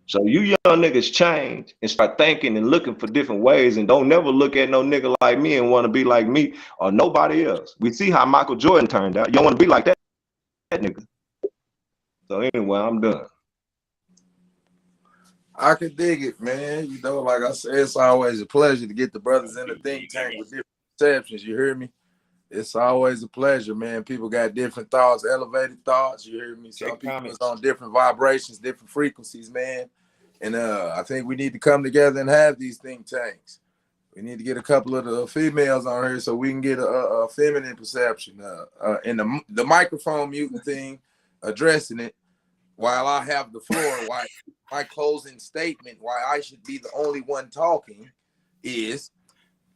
So you young niggas change and start thinking and looking for different ways, and don't never look at no nigga like me and want to be like me or nobody else. We see how Michael Jordan turned out. You don't want to be like that nigga. So anyway, I'm done. I can dig it, man. You know, like I said, it's always a pleasure to get the brothers in the think tank with different perceptions. You hear me? It's always a pleasure, man. People got different thoughts, elevated thoughts. You hear me? Some people is on different vibrations, different frequencies, man. And I think we need to come together and have these think tanks. We need to get a couple of the females on here so we can get a feminine perception. And the microphone muting thing, addressing it. while I have the floor, why my closing statement, why I should be the only one talking is,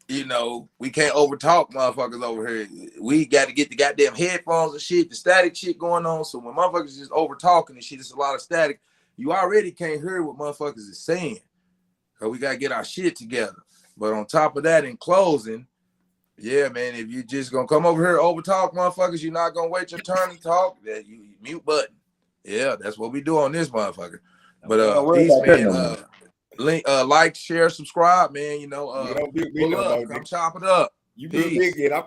you know, we can't overtalk motherfuckers over here. We got to get the goddamn headphones and shit, the static shit going on. So when motherfuckers just over talking and shit, it's a lot of static. You already can't hear what motherfuckers is saying. So we got to get our shit together. But on top of that, in closing, yeah, man, if you just gonna come over here over talk motherfuckers, you're not gonna wait your turn to talk. That you mute button. Yeah, that's what we do on this motherfucker. But peace, man. Link, like, share, subscribe, man. You know, pull up, come chop it up. You do big, I'm